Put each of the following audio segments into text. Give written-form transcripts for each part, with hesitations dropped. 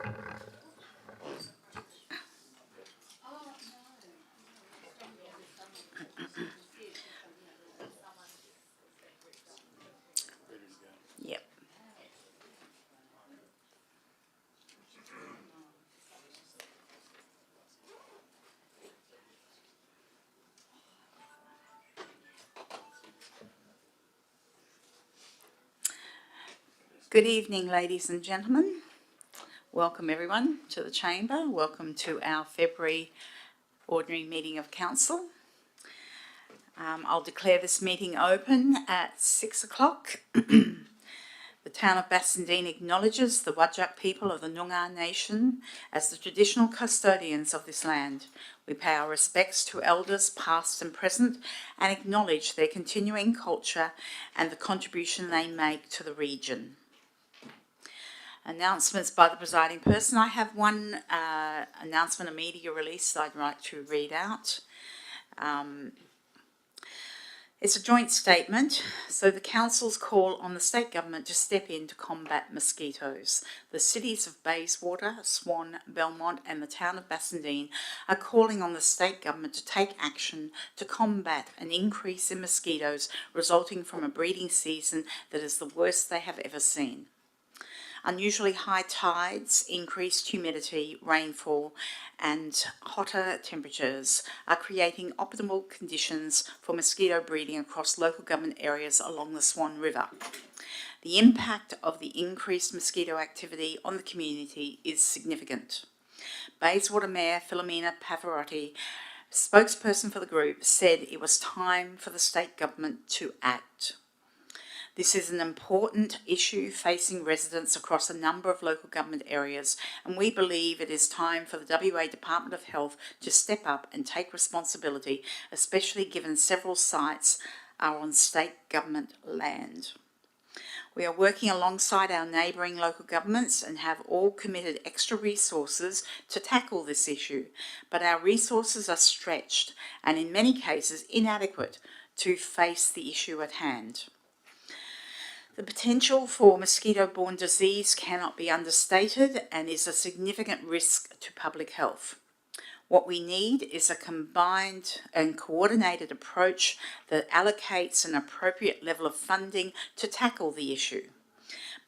Yep. Good evening, ladies and gentlemen. Welcome everyone to the chamber. Welcome to our February ordinary meeting of council. I'll declare this meeting open at 6 o'clock. The town of Bassendean acknowledges the Whadjuk people of the Noongar Nation as the traditional custodians of this land. We pay our respects to elders past and present and acknowledge their continuing culture and the contribution they make to the region. Announcements by the presiding person. I have one announcement, a media release that I'd like to read out. It's a joint statement. So the council's call on the state government to step in to combat mosquitoes. The cities of Bayswater, Swan, Belmont and the town of Bassendean are calling on the state government to take action to combat an increase in mosquitoes resulting from a breeding season that is the worst they have ever seen. Unusually high tides, increased humidity, rainfall and hotter temperatures are creating optimal conditions for mosquito breeding across local government areas along the Swan River. The impact of the increased mosquito activity on the community is significant. Bayswater Mayor Philomena Pavarotti, spokesperson for the group, said it was time for the state government to act. This is an important issue facing residents across a number of local government areas, and we believe it is time for the WA Department of Health to step up and take responsibility, especially given several sites are on state government land. We are working alongside our neighbouring local governments and have all committed extra resources to tackle this issue, but our resources are stretched and in many cases inadequate to face the issue at hand. The potential for mosquito-borne disease cannot be understated and is a significant risk to public health. What we need is a combined and coordinated approach that allocates an appropriate level of funding to tackle the issue.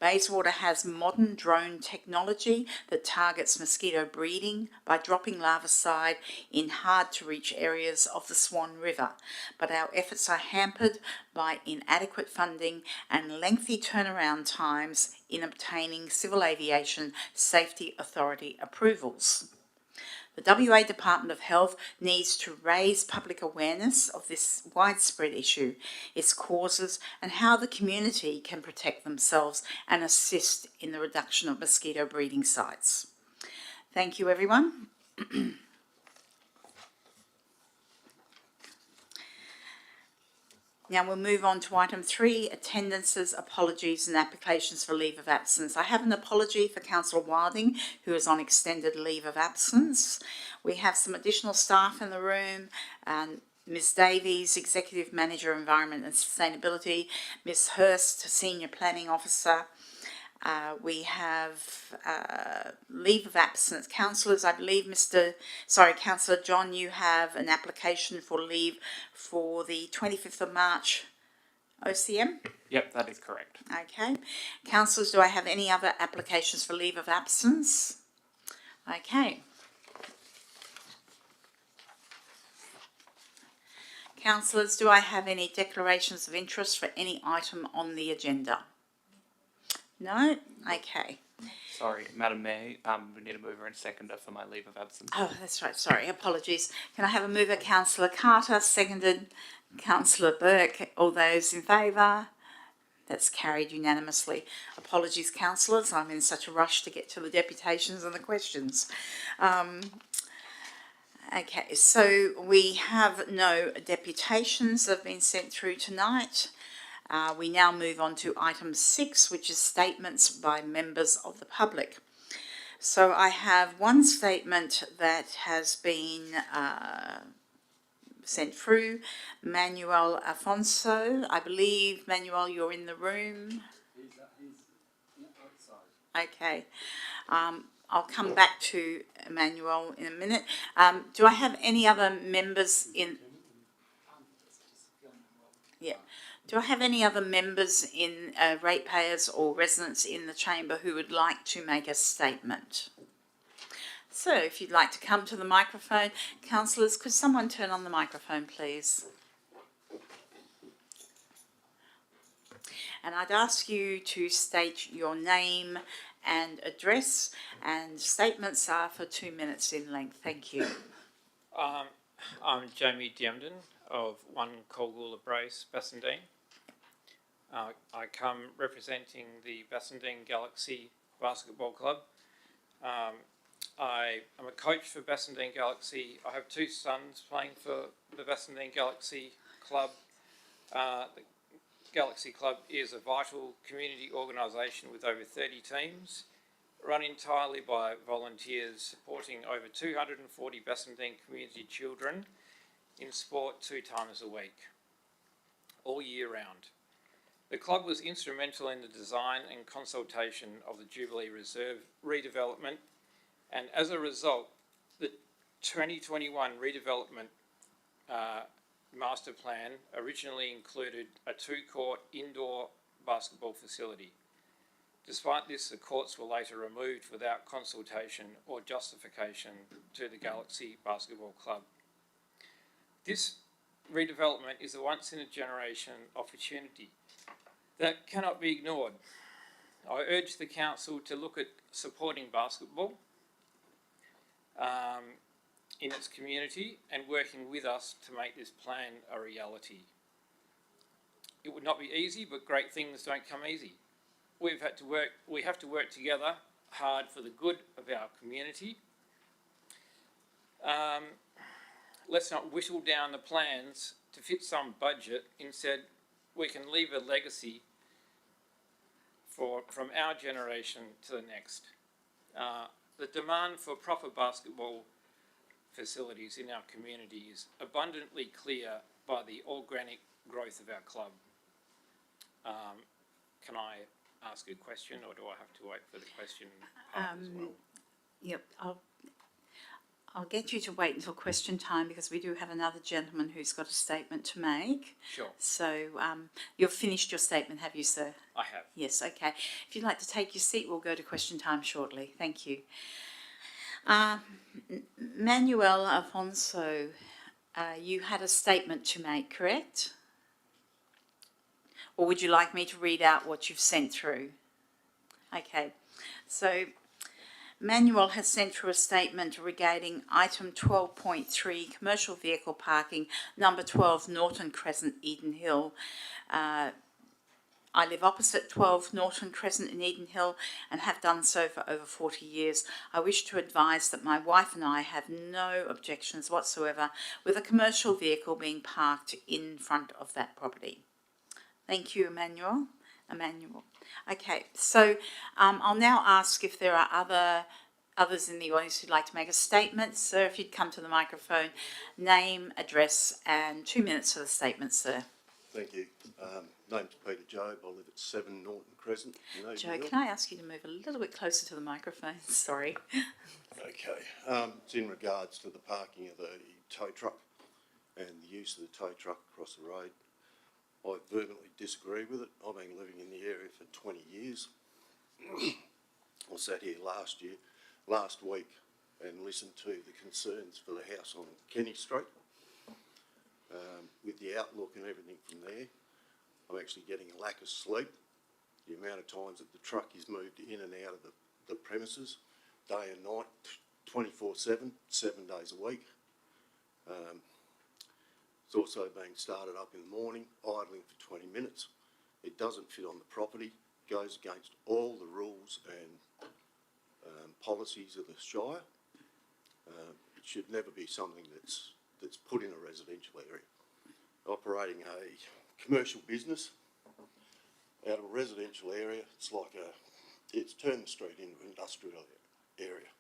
Bayswater has modern drone technology that targets mosquito breeding by dropping larvicide in hard-to-reach areas of the Swan River, but our efforts are hampered by inadequate funding and lengthy turnaround times in obtaining Civil Aviation Safety Authority approvals. The WA Department of Health needs to raise public awareness of this widespread issue, its causes, and how the community can protect themselves and assist in the reduction of mosquito breeding sites. Thank you, everyone. Now we'll move on to item 3, attendances, apologies and applications for leave of absence. I have an apology for Councillor Wilding, who is on extended leave of absence. We have some additional staff in the room, Ms Davies, Executive Manager, Environment and Sustainability, Ms Hurst, Senior Planning Officer. We have leave of absence. Councillors, I believe Councillor John, you have an application for leave for the 25th of March OCM? Yep, that is correct. Okay. Councillors, do I have any other applications for leave of absence? Okay. Councillors, do I have any declarations of interest for any item on the agenda? No? Okay. Sorry, Madam Mayor, we need a mover and seconder for my leave of absence. Oh, that's right. Sorry, apologies. Can I have a mover, Councillor Carter, seconded Councillor Burke? All those in favour? That's carried unanimously. Apologies, councillors. I'm in such a rush to get to the deputations and the questions. Okay, so we have no deputations that have been sent through tonight. We now move on to item 6, which is statements by members of the public. So I have one statement that has been sent through. Manuel Afonso, I believe, Manuel, you're in the room. He's outside. Okay. I'll come back to Emmanuel in a minute. Do I have any other members in? Yeah. Do I have any other members in ratepayers or residents in the chamber who would like to make a statement? So if you'd like to come to the microphone, councillors, could someone turn on the microphone, please? And I'd ask you to state your name and address, and statements are for 2 minutes in length. Thank you. I'm Jamie Diemden of 1 Colgula Brace, Bassendean. I come representing the Bassendean Galaxy Basketball Club. I am a coach for Bassendean Galaxy. I have 2 sons playing for the Bassendean Galaxy Club. The Galaxy Club is a vital community organisation with over 30 teams, run entirely by volunteers, supporting over 240 Bassendean community children in sport 2 times a week, all year round. The club was instrumental in the design and consultation of the Jubilee Reserve redevelopment, and as a result, the 2021 redevelopment master plan originally included a 2-court indoor basketball facility. Despite this, the courts were later removed without consultation or justification to the Galaxy Basketball Club. This redevelopment is a once-in-a-generation opportunity that cannot be ignored. I urge the council to look at supporting basketball in its community and working with us to make this plan a reality. It would not be easy, but great things don't come easy. We have to work together hard for the good of our community. Let's not whittle down the plans to fit some budget. Instead, we can leave a legacy from our generation to the next. The demand for proper basketball facilities in our community is abundantly clear by the organic growth of our club. Can I ask a question, or do I have to wait for the question part as well? Yep, I'll get you to wait until question time because we do have another gentleman who's got a statement to make. Sure. So you've finished your statement, have you, sir? I have. Yes, okay. If you'd like to take your seat, we'll go to question time shortly. Thank you. Manuel Alfonso, you had a statement to make, correct? Or would you like me to read out what you've sent through? Okay, so Manuel has sent through a statement regarding item 12.3, commercial vehicle parking, number 12, Norton Crescent, Eden Hill. I live opposite 12 Norton Crescent in Eden Hill and have done so for over 40 years. I wish to advise that my wife and I have no objections whatsoever with a commercial vehicle being parked in front of that property. Thank you, Emmanuel. Okay, so I'll now ask if there are others in the audience who'd like to make a statement. Sir, if you'd come to the microphone, name, address, and 2 minutes for the statement, sir. Thank you. Name's Peter Jobe. I live at 7 Norton Crescent. Joe, can I ask you to move a little bit closer to the microphone? Sorry. Okay. It's in regards to the parking of the tow truck and the use of the tow truck across the road. I vehemently disagree with it. I've been living in the area for 20 years. I sat here last week, and listened to the concerns for the house on Kenny Street. With the outlook and everything from there, I'm actually getting a lack of sleep. The amount of times that the truck is moved in and out of the premises, day and night, 24/7, 7 days a week. It's also being started up in the morning, idling for 20 minutes. It doesn't fit on the property, goes against all the rules and policies of the Shire. It should never be something that's put in a residential area. Operating a commercial business out of a residential area, it's turned the street into an industrial area.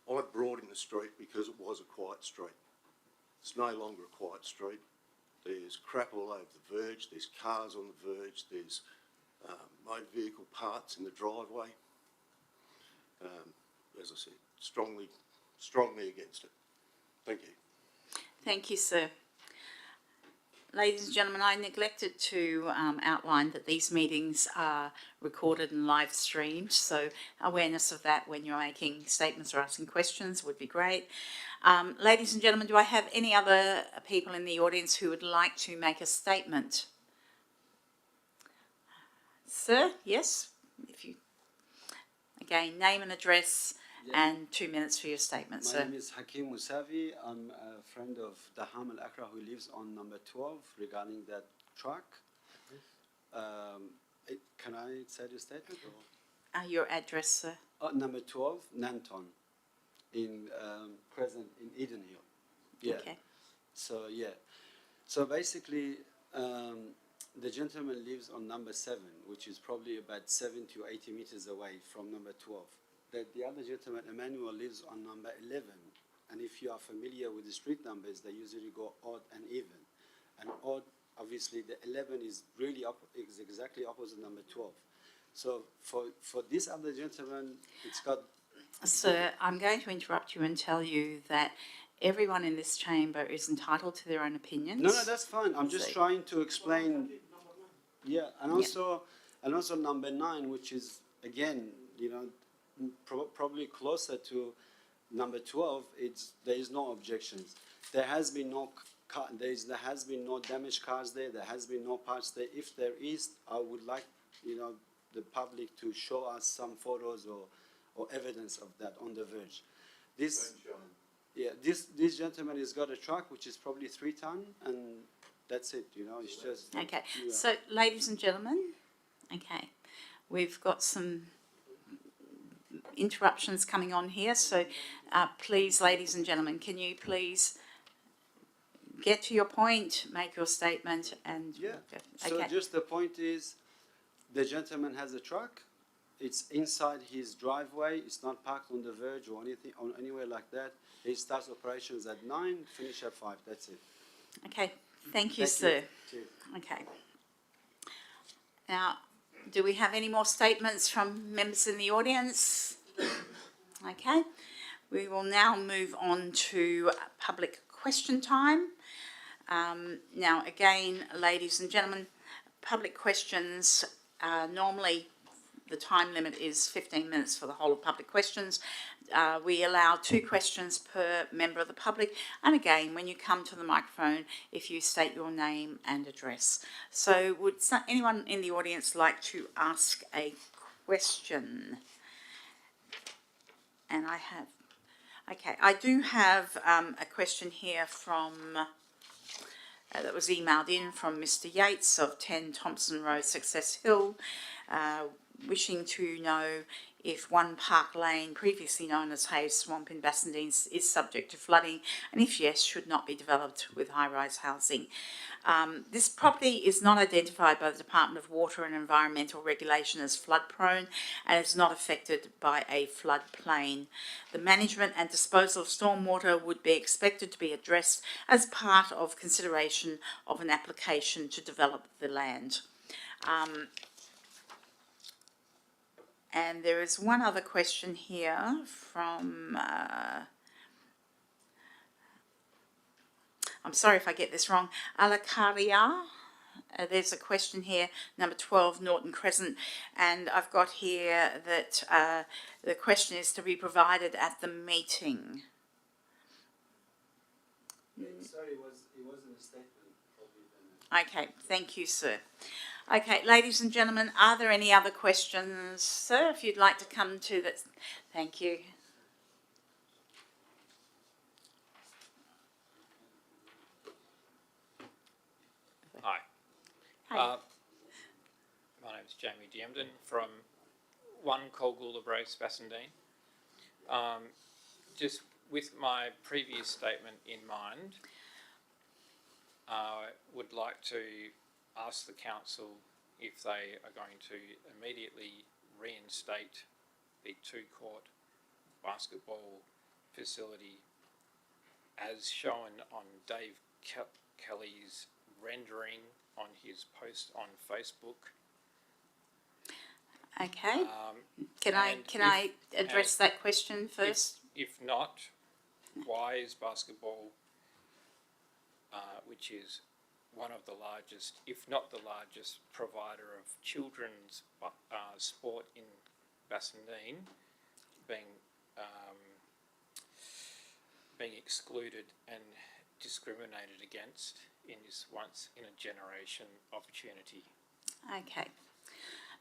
I brought in the street because it was a quiet street. It's no longer a quiet street. There's crap all over the verge, there's cars on the verge, there's motor vehicle parts in the driveway. as I said, strongly against it. Thank you. Thank you, sir. Ladies and gentlemen, I neglected to outline that these meetings are recorded and live streamed, so awareness of that when you're making statements or asking questions would be great. Ladies and gentlemen, do I have any other people in the audience who would like to make a statement? Sir, yes? If you, again, name and address and 2 minutes for your statement, My sir. name is Hakim Musavi. I'm a friend of Daham Al-Akra who lives on number 12 regarding that truck. Can I say the statement? Or? Your address, sir. Number 12, Nanton, in Crescent in Eden Hill. Yeah. Okay. So, yeah. So basically, the gentleman lives on number 7, which is probably about 70 or 80 meters away from number 12. The other gentleman, Emmanuel, lives on number 11. And if you are familiar with the street numbers, they usually go odd and even. And odd, obviously, the 11 is really is exactly opposite number 12. So for this other gentleman, it's got... Sir, I'm going to interrupt you and tell you that everyone in this chamber is entitled to their own opinions. No, that's fine. I'm just So- trying to explain. Yeah, and also number 9, which is, again, probably closer to number 12. There is no objections. There has been no there has been no damaged cars there. There has been no parts there. If there is, I would like the public to show us some photos or evidence of that on the verge. This gentleman has got a truck which is probably 3 ton, and that's it. It's just Okay, yeah. so ladies and gentlemen, okay, we've got some interruptions coming on here, so please, ladies and gentlemen, can you please get to your point, make your statement, and... Yeah. Okay. So just the point is, the gentleman has a truck. It's inside his driveway. It's not parked on the verge or anything, or anywhere like that. He starts operations at 9, finish at 5. That's it. Okay, thank you, Thank sir. you. Cheers. Okay. Now, do we have any more statements from members in the audience? Okay. We will now move on to public question time. Now, again, ladies and gentlemen, public questions normally the time limit is 15 minutes for the whole of public questions. We allow 2 questions per member of the public. And again, when you come to the microphone, if you state your name and address. So would anyone in the audience like to ask a question? And I do have a question here from... that was emailed in from Mr. Yates of 10 Thompson Road, Success Hill, wishing to know if One Park Lane, previously known as Hayes Swamp in Bassendean, is subject to flooding, and if yes, should not be developed with high-rise housing. This property is not identified by the Department of Water and Environmental Regulation as flood-prone and is not affected by a floodplain. The management and disposal of stormwater would be expected to be addressed as part of consideration of an application to develop the land. And there is one other question here from... I'm sorry if I get this wrong. Alakaria. There's a question here, number 12, Norton Crescent, and I've got here that the question is to be provided at the meeting. Sorry, it wasn't a statement. Probably. Okay, thank you, sir. Okay, ladies and gentlemen, are there any other questions? Sir, if you'd like to come to that. Thank you. Hi. Hi. My name is Jamie Diemden from 1 Colgoola Brace, Bassendean. Just with my previous statement in mind, I would like to ask the council if they are going to immediately reinstate the 2-court basketball facility as shown on Dave Kelly's rendering on his post on Facebook. Okay. Can and I address that question first? If not, why is basketball, which is one of the largest, if not the largest, provider of children's sport in Bassendean, being excluded and discriminated against in this once in a generation opportunity? Okay.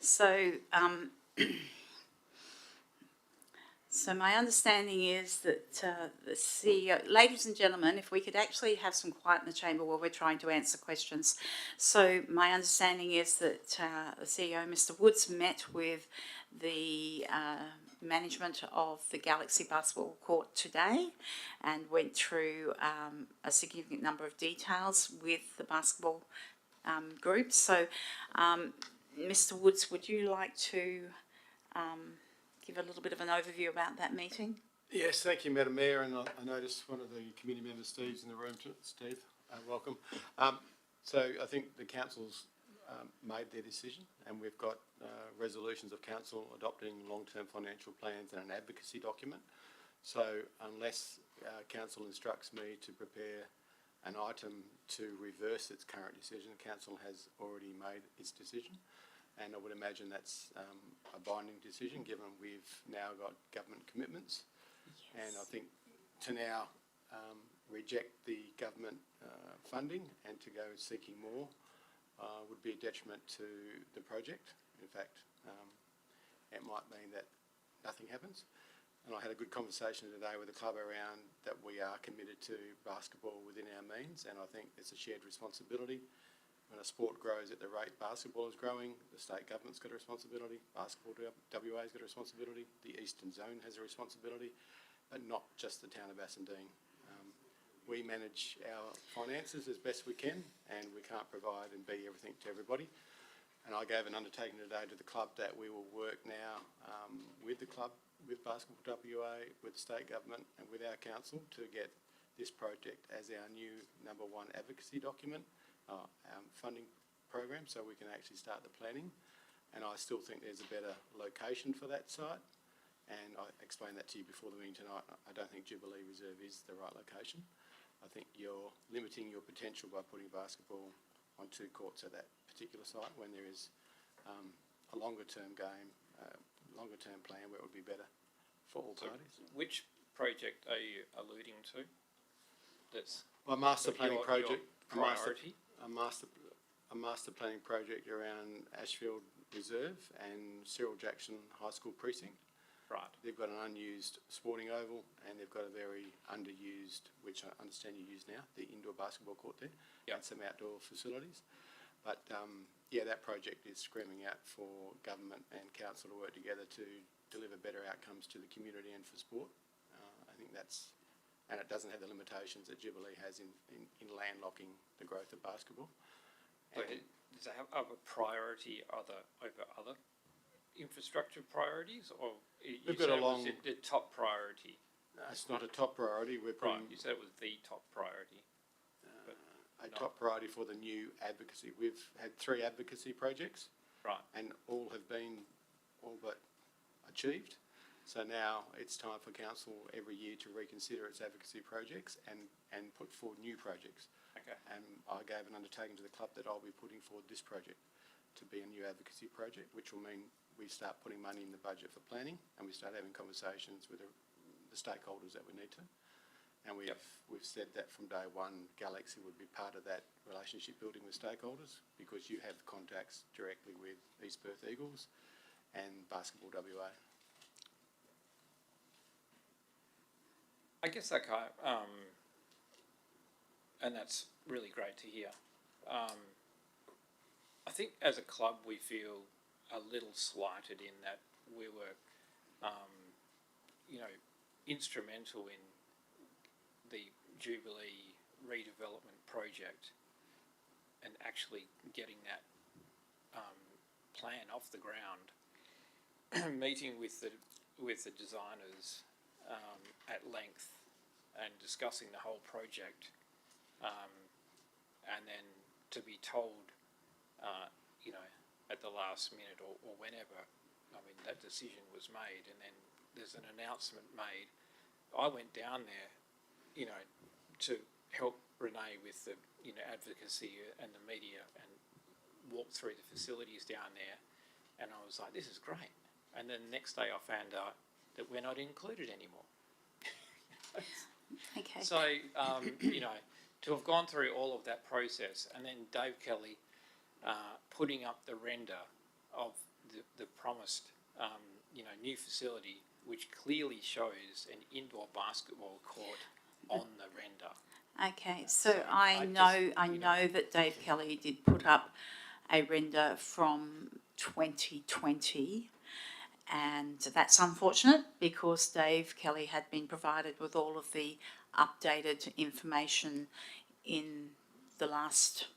So, so my understanding is that the CEO, ladies and gentlemen, if we could actually have some quiet in the chamber while we're trying to answer questions. So my understanding is that the CEO, Mr. Woods, met with the management of the Galaxy Basketball Court today and went through a significant number of details with the basketball group. So, Mr. Woods, would you like to give a little bit of an overview about that meeting? Yes, thank you, Madam Mayor, and I noticed one of the committee members, Steve's in the room. Steve, welcome. So I think the council's made their decision, and we've got resolutions of council adopting long-term financial plans and an advocacy document. So unless council instructs me to prepare an item to reverse its current decision, council has already made its decision. And I would imagine that's a binding decision, given we've now got government commitments. Yes. And I think to now reject the government funding and to go seeking more would be a detriment to the project. In fact, it might mean that nothing happens. And I had a good conversation today with the club around that we are committed to basketball within our means, and I think it's a shared responsibility. When a sport grows at the rate basketball is growing, the state government's got a responsibility, basketball WA's got a responsibility, the Eastern Zone has a responsibility, but not just the town of Bassendean. We manage our finances as best we can, and we can't provide and be everything to everybody. And I gave an undertaking today to the club that we will work now with the club, with Basketball WA, with the state government and with our council to get this project as our new #1 advocacy document, funding program, so we can actually start the planning. And I still think there's a better location for that site, and I explained that to you before the meeting tonight. I don't think Jubilee Reserve is the right location. I think you're limiting your potential by putting basketball on 2 courts at that particular site when there is a longer term game, longer term plan where it would be better for all parties. Which project are you alluding to? That's My master planning project, your priority? a master planning project around Ashfield Reserve and Cyril Jackson High School precinct. Right. They've got an unused sporting oval, and they've got a very underused, which I understand you use now, the indoor basketball court there, Yep. and some outdoor facilities. But yeah, that project is screaming out for government and council to work together to deliver better outcomes to the community and for sport. I think that's, and it doesn't have the limitations that Jubilee has in landlocking the growth of basketball. So does it have a priority over other infrastructure priorities, or you We've got said a it was long- the top priority? It's not a top priority. We're Right, putting you said it was the top priority. a top priority for the new advocacy. We've had 3 advocacy projects, Right. and all have been all but achieved. So now it's time for council every year to reconsider its advocacy projects and put forward new projects. Okay. And I gave an undertaking to the club that I'll be putting forward this project to be a new advocacy project, which will mean we start putting money in the budget for planning, and we start having conversations with the stakeholders that we need to. And we've said that from day one, Galaxy would be part of that relationship building with stakeholders, because you have contacts directly with East Perth Eagles and Basketball WA. I guess that kind of, and that's really great to hear. I think as a club we feel a little slighted in that we were, instrumental in the Jubilee redevelopment project and actually getting that plan off the ground, meeting with the designers at length and discussing the whole project, and then to be told, at the last minute or whenever, that decision was made, and then there's an announcement made. I went down there, to help Renee with the, advocacy and the media, and walk through the facilities down there, and I was like, this is great. And then the next day I found out that we're not included anymore. Okay. So, to have gone through all of that process, and then Dave Kelly putting up the render of the promised, new facility, which clearly shows an indoor basketball court on the render. Okay, so So I know that Dave Kelly did put up a render from 2020, and that's unfortunate because Dave Kelly had been provided with all of the updated information in the last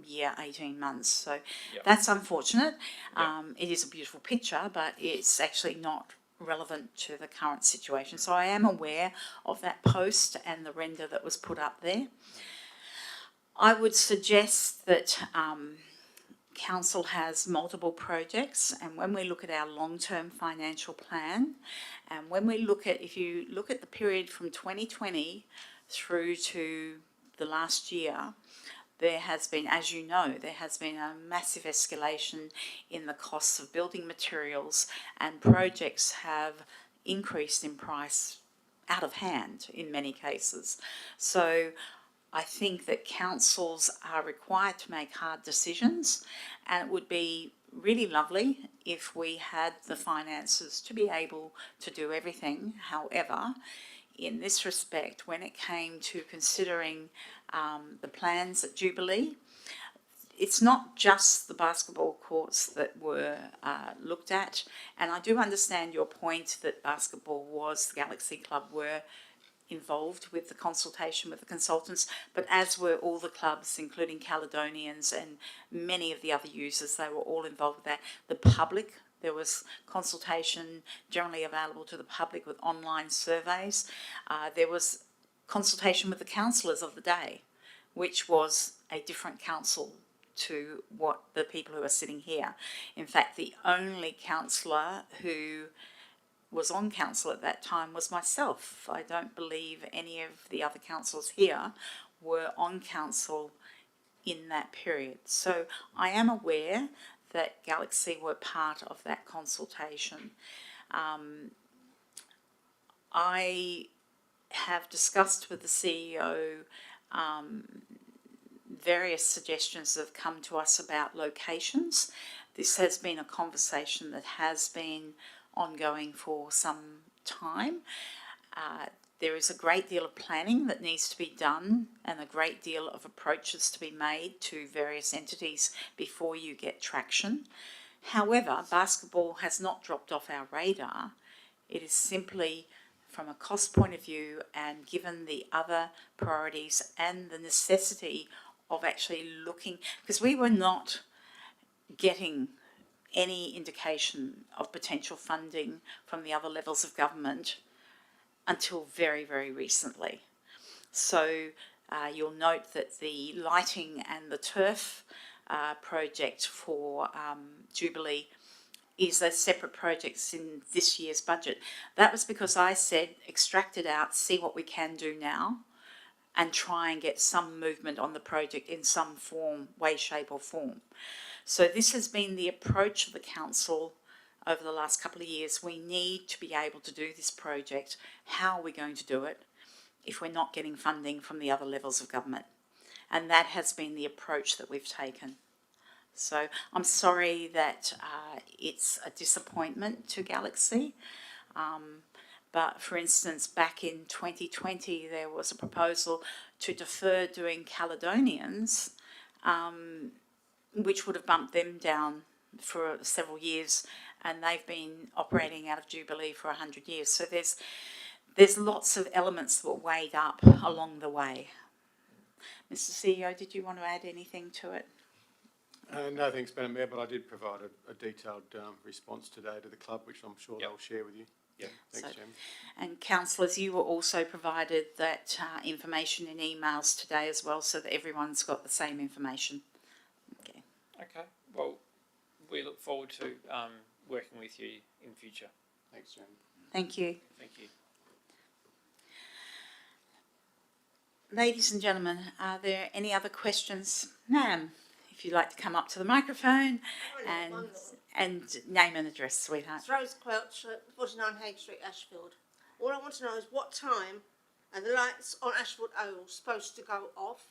year, 18 months. So Yep. that's unfortunate. Yep. It is a beautiful picture, but it's actually not relevant to the current situation. So I am aware of that post and the render that was put up there. I would suggest that council has multiple projects, and when we look at our long-term financial plan, and when we look at, if you look at the period from 2020 through to the last year, there has been, as you know, there has been a massive escalation in the costs of building materials, and projects have increased in price out of hand in many cases. So I think that councils are required to make hard decisions, and it would be really lovely if we had the finances to be able to do everything. However, in this respect, when it came to considering the plans at Jubilee, it's not just the basketball courts that were looked at, and I do understand your point that basketball was, the Galaxy Club were involved with the consultation with the consultants, but as were all the clubs, including Caledonians and many of the other users, they were all involved with that. The public, there was consultation generally available to the public with online surveys. There was consultation with the councillors of the day, which was a different council to what the people who are sitting here. In fact, the only councillor who was on council at that time was myself. I don't believe any of the other councillors here were on council in that period. So I am aware that Galaxy were part of that consultation. I have discussed with the CEO various suggestions that have come to us about locations. This has been a conversation that has been ongoing for some time. There is a great deal of planning that needs to be done and a great deal of approaches to be made to various entities before you get traction. However, basketball has not dropped off our radar. It is simply from a cost point of view, and given the other priorities and the necessity of actually looking, because we were not getting any indication of potential funding from the other levels of government until very, very recently. So you'll note that the lighting and the turf project for Jubilee is a separate projects in this year's budget. That was because I said extract it out, see what we can do now, and try and get some movement on the project in some form, way, shape or form. So this has been the approach of the council over the last couple of years. We need to be able to do this project. How are we going to do it if we're not getting funding from the other levels of government? And that has been the approach that we've taken. So I'm sorry that it's a disappointment to Galaxy. But for instance, back in 2020, there was a proposal to defer doing Caledonians, which would have bumped them down for several years, and they've been operating out of Jubilee for 100 years. So there's lots of elements that were weighed up along the way. Mr. CEO, did you want to add anything to it? No, thanks, Madam Mayor, but I did provide a detailed response today to the club, which I'm sure they'll share with you. Yeah, thanks, So, Chairman. And councillors, you were also provided that information in emails today as well, so that everyone's got the same information. Okay. Okay, well, we look forward to working with you in future. Thanks, Jeremy. Thank you. Thank you. Ladies and gentlemen, are there any other questions? Ma'am, if you'd like to come up to the microphone and name and address, sweetheart. It's Rose Quelch at 49 Hague Street, Ashfield. All I want to know is what time are the lights on Ashfield Oval supposed to go off?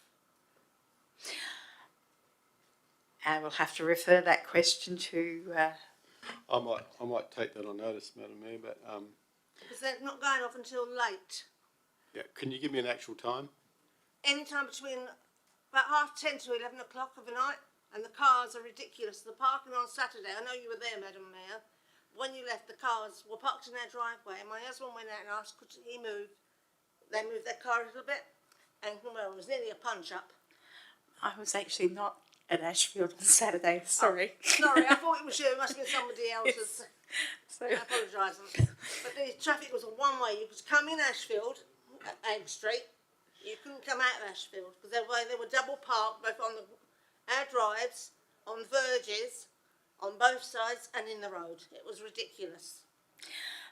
I will have to refer that question to. I might take that on notice, Madam Mayor, but Because they're not going off until late. yeah, can you give me an actual time? Any time between about 10:30 to 11 o'clock of the night, and the cars are ridiculous. The parking on Saturday, I know you were there, Madam Mayor. When you left, the cars were parked in their driveway, and my husband went out and asked, could he move? They moved their car a little bit, and well, it was nearly a punch-up. I was actually not at Ashfield on Saturday, sorry. Sorry, I thought it was you. It must have been somebody else's. So, I apologise. But the traffic was a one-way. You could come in Ashfield, at Egg Street. You couldn't come out of Ashfield because they were double parked, both on our drives, on the verges, on both sides, and in the road. It was ridiculous.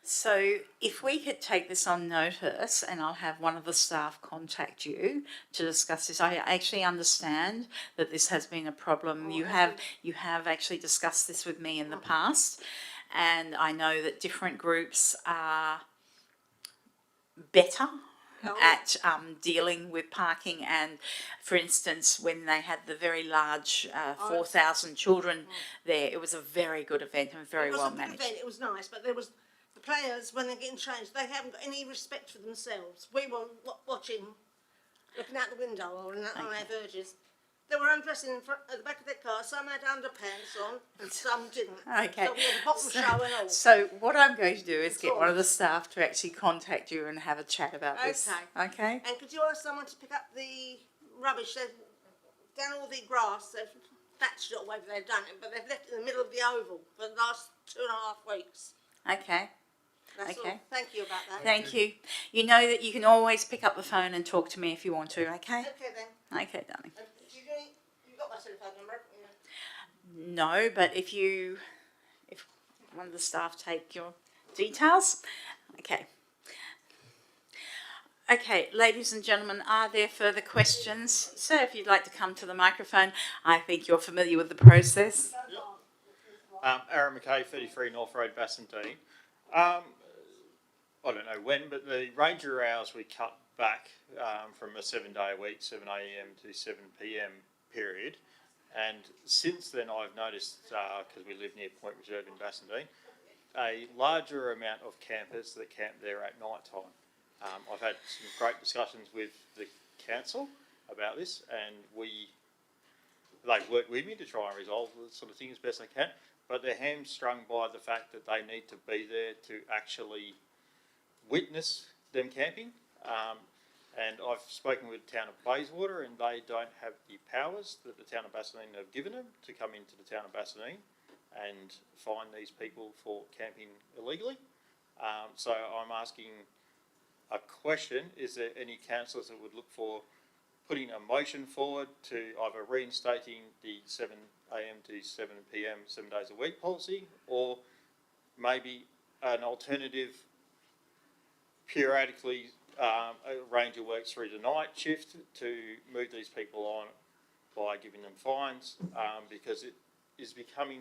so if we could take this on notice, and I'll have one of the staff contact you to discuss this. I actually understand that this has been a problem. You have actually discussed this with me in the past, and I know that different groups are better at dealing with parking, and for instance when they had the very large 4,000 children there, it was a very good event and very well managed. It was a good event. It was nice, but there was the players, when they're getting changed, they haven't got any respect for themselves. We were watching, looking out the window or on our verges. They were undressing at the back of their car. Some had underpants on and some didn't. Okay. So we had a bottom show and all. So what I'm going to do is get one of the staff to actually contact you and have a chat about this. Okay. And could you ask someone to pick up the rubbish? They've done all the grass. They've thatched it all over. They've done it, but they've left it in the middle of the oval for the last 2.5 weeks. Okay. That's Okay. all. Thank you about that. Thank you. You know that you can always pick up the phone and talk to me if you want to. Okay. Okay then. Okay, darling. You got my telephone number, haven't you? No, but if one of the staff take your details, okay. Okay, ladies and gentlemen, are there further questions? Sir, if you'd like to come to the microphone, I think you're familiar with the process. Aaron McKay, 33 North Road, Bassendean. I don't know when, but the ranger hours we cut back from a 7-day a week, 7 a.m. to 7 p.m. period. And since then I've noticed, because we live near Point Reserve in Bassendean, a larger amount of campers that camp there at night time. I've had some great discussions with the council about this, and they've worked with me to try and resolve this sort of thing as best they can, but they're hamstrung by the fact that they need to be there to actually witness them camping. And I've spoken with the town of Bayswater, and they don't have the powers that the town of Bassendean have given them to come into the town of Bassendean and fine these people for camping illegally. So I'm asking a question: is there any councillors that would look for putting a motion forward to either reinstating the 7 a.m. to 7 p.m. 7 days a week policy, or maybe an alternative periodically a ranger works through the night shift to move these people on by giving them fines, because it is becoming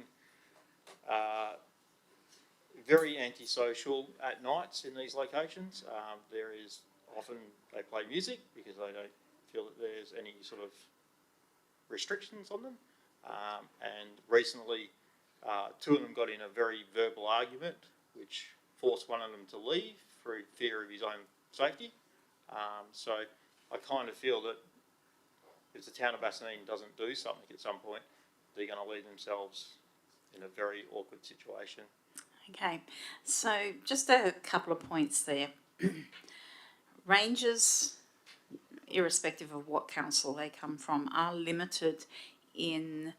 very antisocial at nights in these locations. There is often they play music because they don't feel that there's any sort of restrictions on them. And recently, two of them got in a very verbal argument, which forced one of them to leave through fear of his own safety. So I kind of feel that if the town of Bassendean doesn't do something at some point, they're going to leave themselves in a very awkward situation. Okay, so just a couple of points there. Rangers, irrespective of what council they come from, are limited in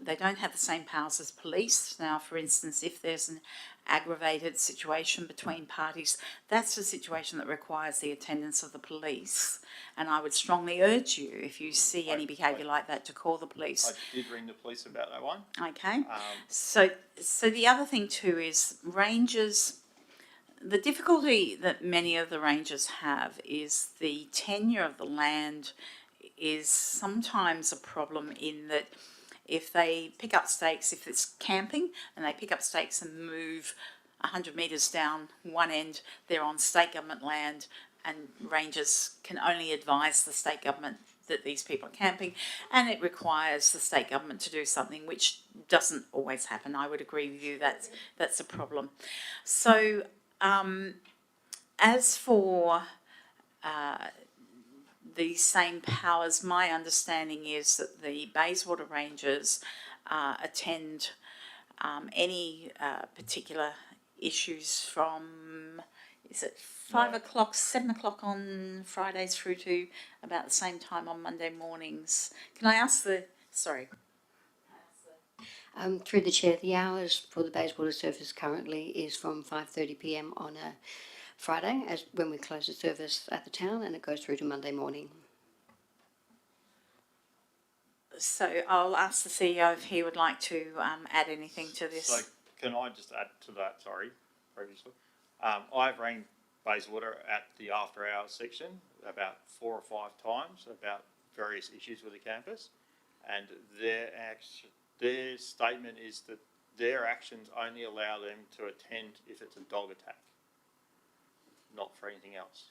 They don't have the same powers as police. Now, for instance, if there's an aggravated situation between parties, that's a situation that requires the attendance of the police. And I would strongly urge you, if you see any behaviour like that, to call the police. I did ring the police about that one. Okay. So the other thing too is rangers. The difficulty that many of the rangers have is the tenure of the land is sometimes a problem in that if they pick up stakes, if it's camping and they pick up stakes and move 100 metres down one end, they're on state government land, and rangers can only advise the state government that these people are camping, and it requires the state government to do something, which doesn't always happen. I would agree with you, that's a problem. So as for the same powers, my understanding is that the Bayswater Rangers attend any particular issues from, is it 5 o'clock, 7 o'clock on Fridays through to about the same time on Monday mornings. Can I ask sorry. Through the chair, the hours for the Bayswater service currently is from 5:30 p.m. on a Friday, as when we close the service at the town, and it goes through to Monday morning. So I'll ask the CEO if he would like to add anything to this. So can I just add to that, sorry, previously? I've rang Bayswater at the after hours section about 4 or 5 times about various issues with the campus, and their statement is that their actions only allow them to attend if it's a dog attack, not for anything else.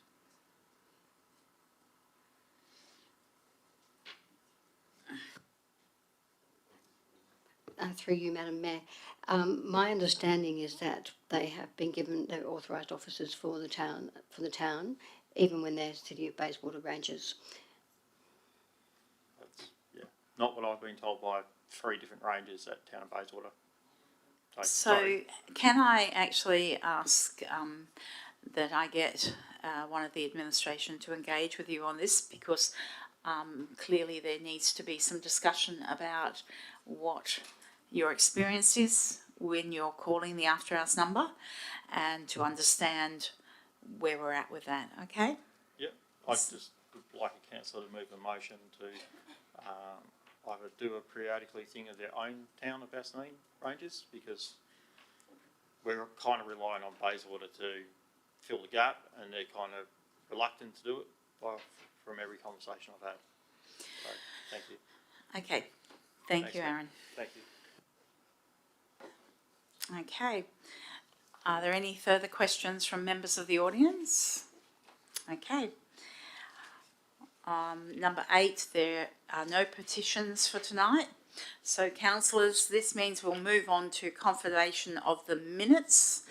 Through you, Madam Mayor, my understanding is that they have been given, they're authorised officers for the town, even when they're City of Bayswater Rangers. That's, yeah, not what I've been told by 3 different rangers at Town of Bayswater. So can I actually ask that I get one of the administration to engage with you on this, because clearly there needs to be some discussion about what your experience is when you're calling the after hours number, and to understand where we're at with that, okay? Yep, I'd just like a councillor to move a motion to either do a periodically thing of their own Town of Bassendean Rangers, because we're kind of relying on Bayswater to fill the gap, and they're kind of reluctant to do it from every conversation I've had. So, thank you. Okay, thank you, Aaron. Thank you. Okay, are there any further questions from members of the audience? Okay. Number 8, there are no petitions for tonight. So, councillors, this means we'll move on to confirmation of the minutes.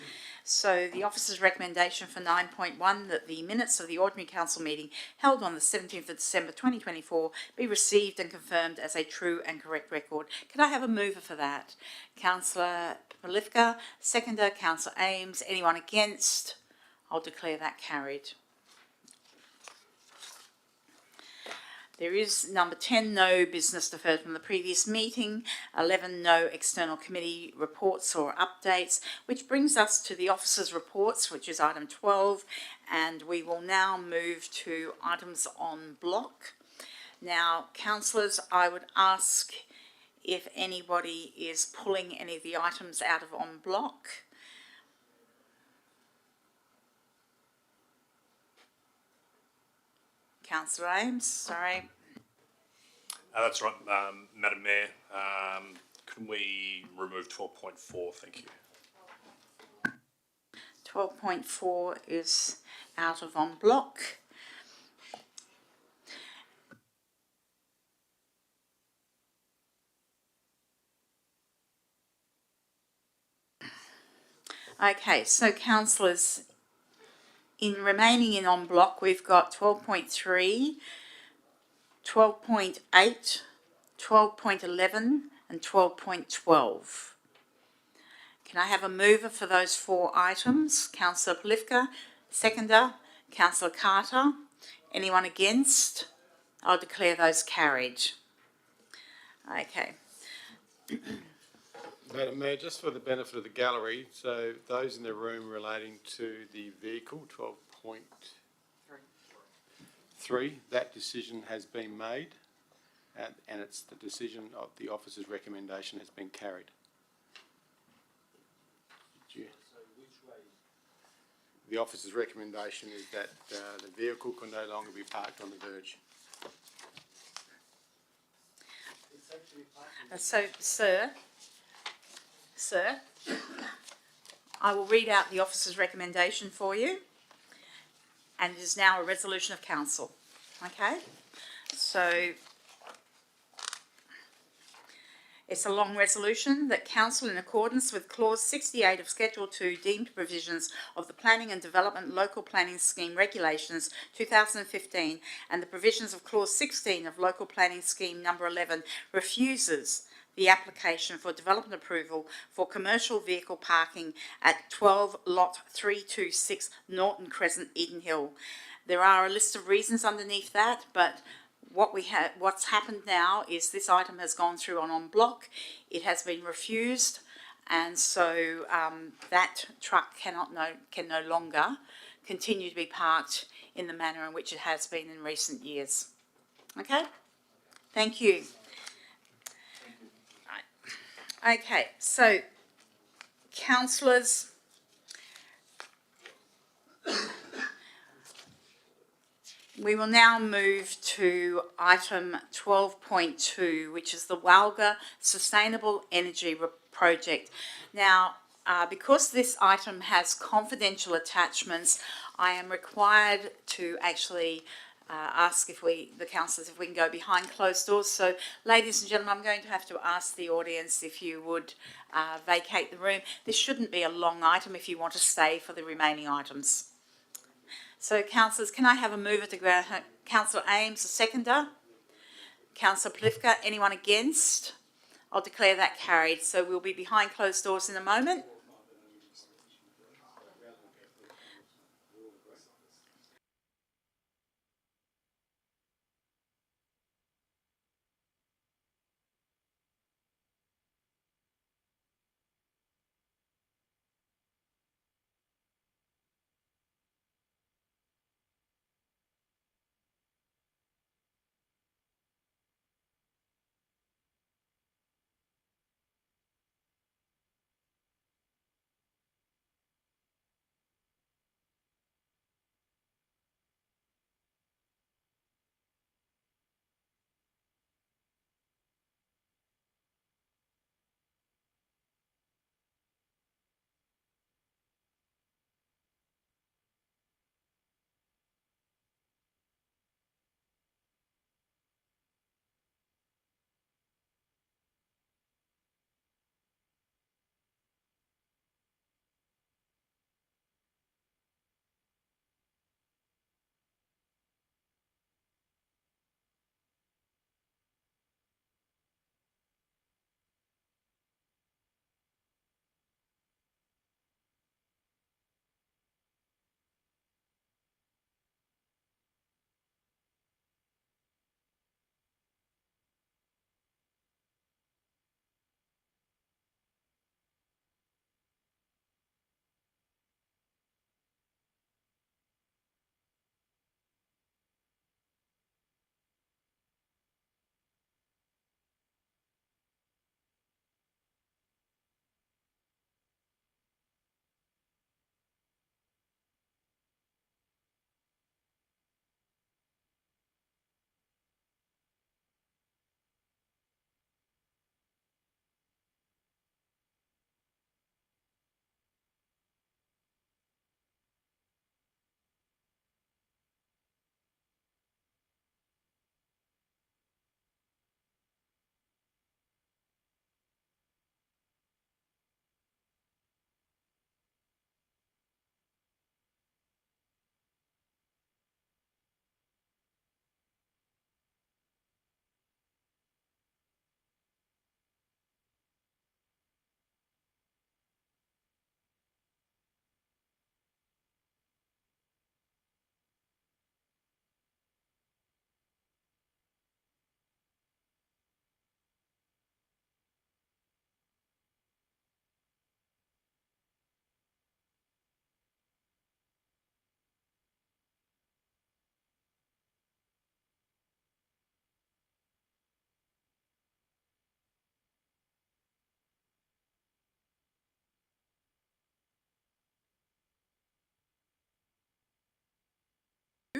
So, the officer's recommendation for 9.1 that the minutes of the Ordinary Council meeting held on the 17th of December 2024 be received and confirmed as a true and correct record. Could I have a mover for that? Councillor Polifka, seconder, Councillor Ames. Anyone against? I'll declare that carried. There is number 10, no business deferred from the previous meeting, 11, no external committee reports or updates, which brings us to the officers' reports, which is item 12, and we will now move to items on block. Now, councillors, I would ask if anybody is pulling any of the items out of on block. Councillor Ames, sorry. That's right, Madam Mayor. Can we remove 12.4? Thank you. 12.4 is out of on block. Okay, so councillors, in remaining in on block, we've got 12.3, 12.8, 12.11 and 12.12. Can I have a mover for those 4 items? Councillor Polifka, seconder, Councillor Carter. Anyone against? I'll declare those carried. Okay. Madam Mayor, just for the benefit of the gallery, so those in the room relating to the vehicle, 12.3, that decision has been made, and it's the decision of the officer's recommendation has been carried. The officer's recommendation is that the vehicle can no longer be parked on the verge. So, sir, I will read out the officer's recommendation for you, and it is now a resolution of council. Okay, so it's a long resolution that council, in accordance with clause 68 of Schedule 2 deemed provisions of the Planning and Development Local Planning Scheme Regulations 2015 and the provisions of clause 16 of Local Planning Scheme number 11, refuses the application for development approval for commercial vehicle parking at 12 Lot 326 Norton Crescent, Eden Hill. There are a list of reasons underneath that, but what's happened now is this item has gone through en bloc. It has been refused, and so that truck can no longer continue to be parked in the manner in which it has been in recent years. Okay, thank you. Right. Okay, so councillors, we will now move to item 12.2, which is the Walga Sustainable Energy Project. Now, because this item has confidential attachments, I am required to actually ask the councillors if we can go behind closed doors. So, ladies and gentlemen, I'm going to have to ask the audience if you would vacate the room. This shouldn't be a long item if you want to stay for the remaining items. So, councillors, can I have a mover to go? Councillor Ames, a seconder. Councillor Plifka, anyone against? I'll declare that carried. So we'll be behind closed doors in a moment.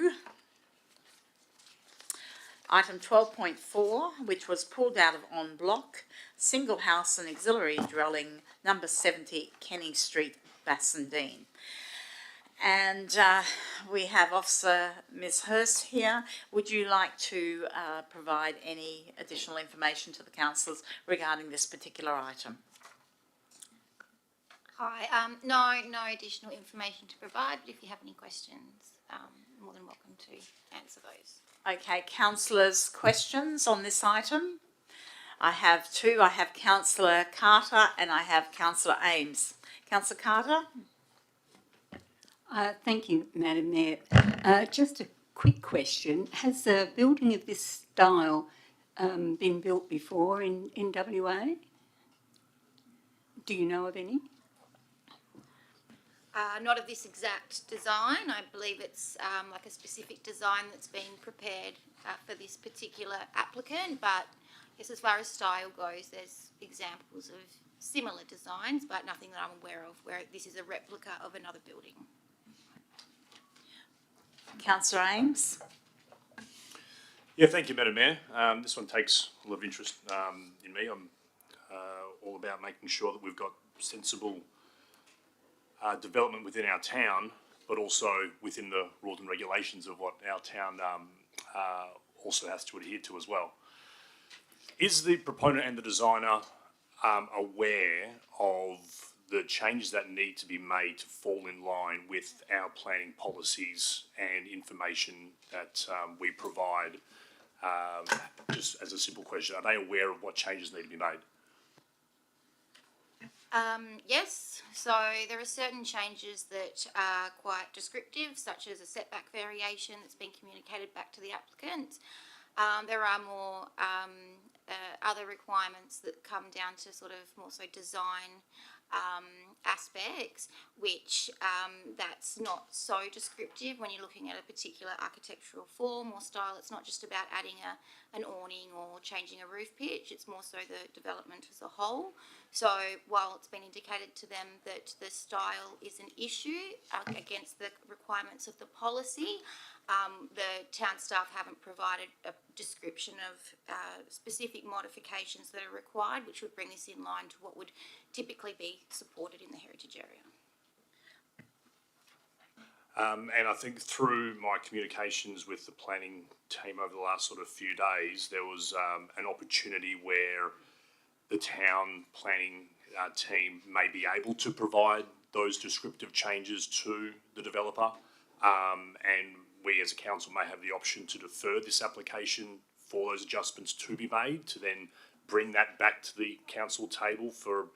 to item 12.4, which was pulled out of en bloc, single house and auxiliary dwelling, number 70 Kenny Street, Bassendean. And we have Officer Ms. Hurst here. Would you like to provide any additional information to the councillors regarding this particular item? Hi, no additional information to provide, but if you have any questions, more than welcome to answer those. Okay, councillors, questions on this item? I have two. I have Councillor Carter and I have Councillor Ames. Councillor Carter? Thank you, Madam Mayor. Just a quick question. Has a building of this style been built before in WA? Do you know of any? Not of this exact design. I believe it's like a specific design that's been prepared for this particular applicant, but yes, as far as style goes, there's examples of similar designs, but nothing that I'm aware of where this is a replica of another building. Councillor Ames? Yeah, thank you, Madam Mayor. This one takes a lot of interest in me. I'm all about making sure that we've got sensible development within our town, but also within the rules and regulations of what our town also has to adhere to as well. Is the proponent and the designer aware of the changes that need to be made to fall in line with our planning policies and information that we provide? Just as a simple question, are they aware of what changes need to be made? Yes, so there are certain changes that are quite descriptive, such as a setback variation that's been communicated back to the applicant. There are more other requirements that come down to sort of more so design aspects, which that's not so descriptive when you're looking at a particular architectural form or style. It's not just about adding an awning or changing a roof pitch, it's more so the development as a whole. So while it's been indicated to them that the style is an issue against the requirements of the policy, the town staff haven't provided a description of specific modifications that are required, which would bring this in line to what would typically be supported in the heritage area. And I think through my communications with the planning team over the last sort of few days, there was an opportunity where the town planning team may be able to provide those descriptive changes to the developer, and we as a council may have the option to defer this application for those adjustments to be made, to then bring that back to the council table for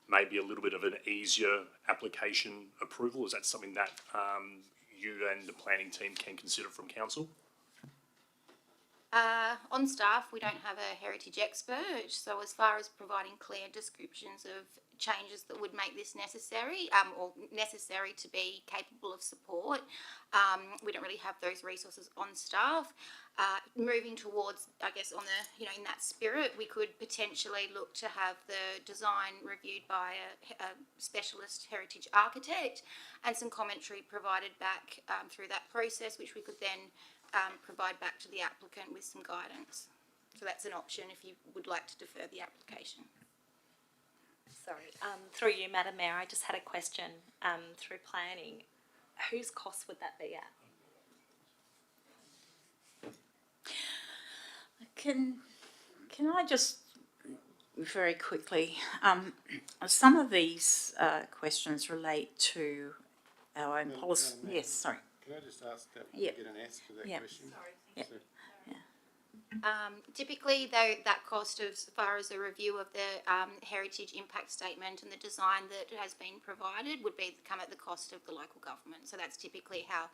maybe a little bit of an easier application approval. Is that something that you and the planning team can consider from council? On staff, we don't have a heritage expert, so as far as providing clear descriptions of changes that would make this necessary, or necessary to be capable of support, we don't really have those resources on staff. Moving towards, I guess, on the, in that spirit, we could potentially look to have the design reviewed by a specialist heritage architect and some commentary provided back through that process, which we could then provide back to the applicant with some guidance. So that's an option if you would like to defer the application. Sorry, through you, Madam Mayor, I just had a question through planning. Whose cost would that be at? Can I just very quickly, some of these questions relate to our own policy. Yes, sorry. Can I just ask that we Yep. get an answer to that Yep. question? Yep. So- Typically, though, that cost as far as a review of the heritage impact statement and the design that has been provided would come at the cost of the local government. So that's typically how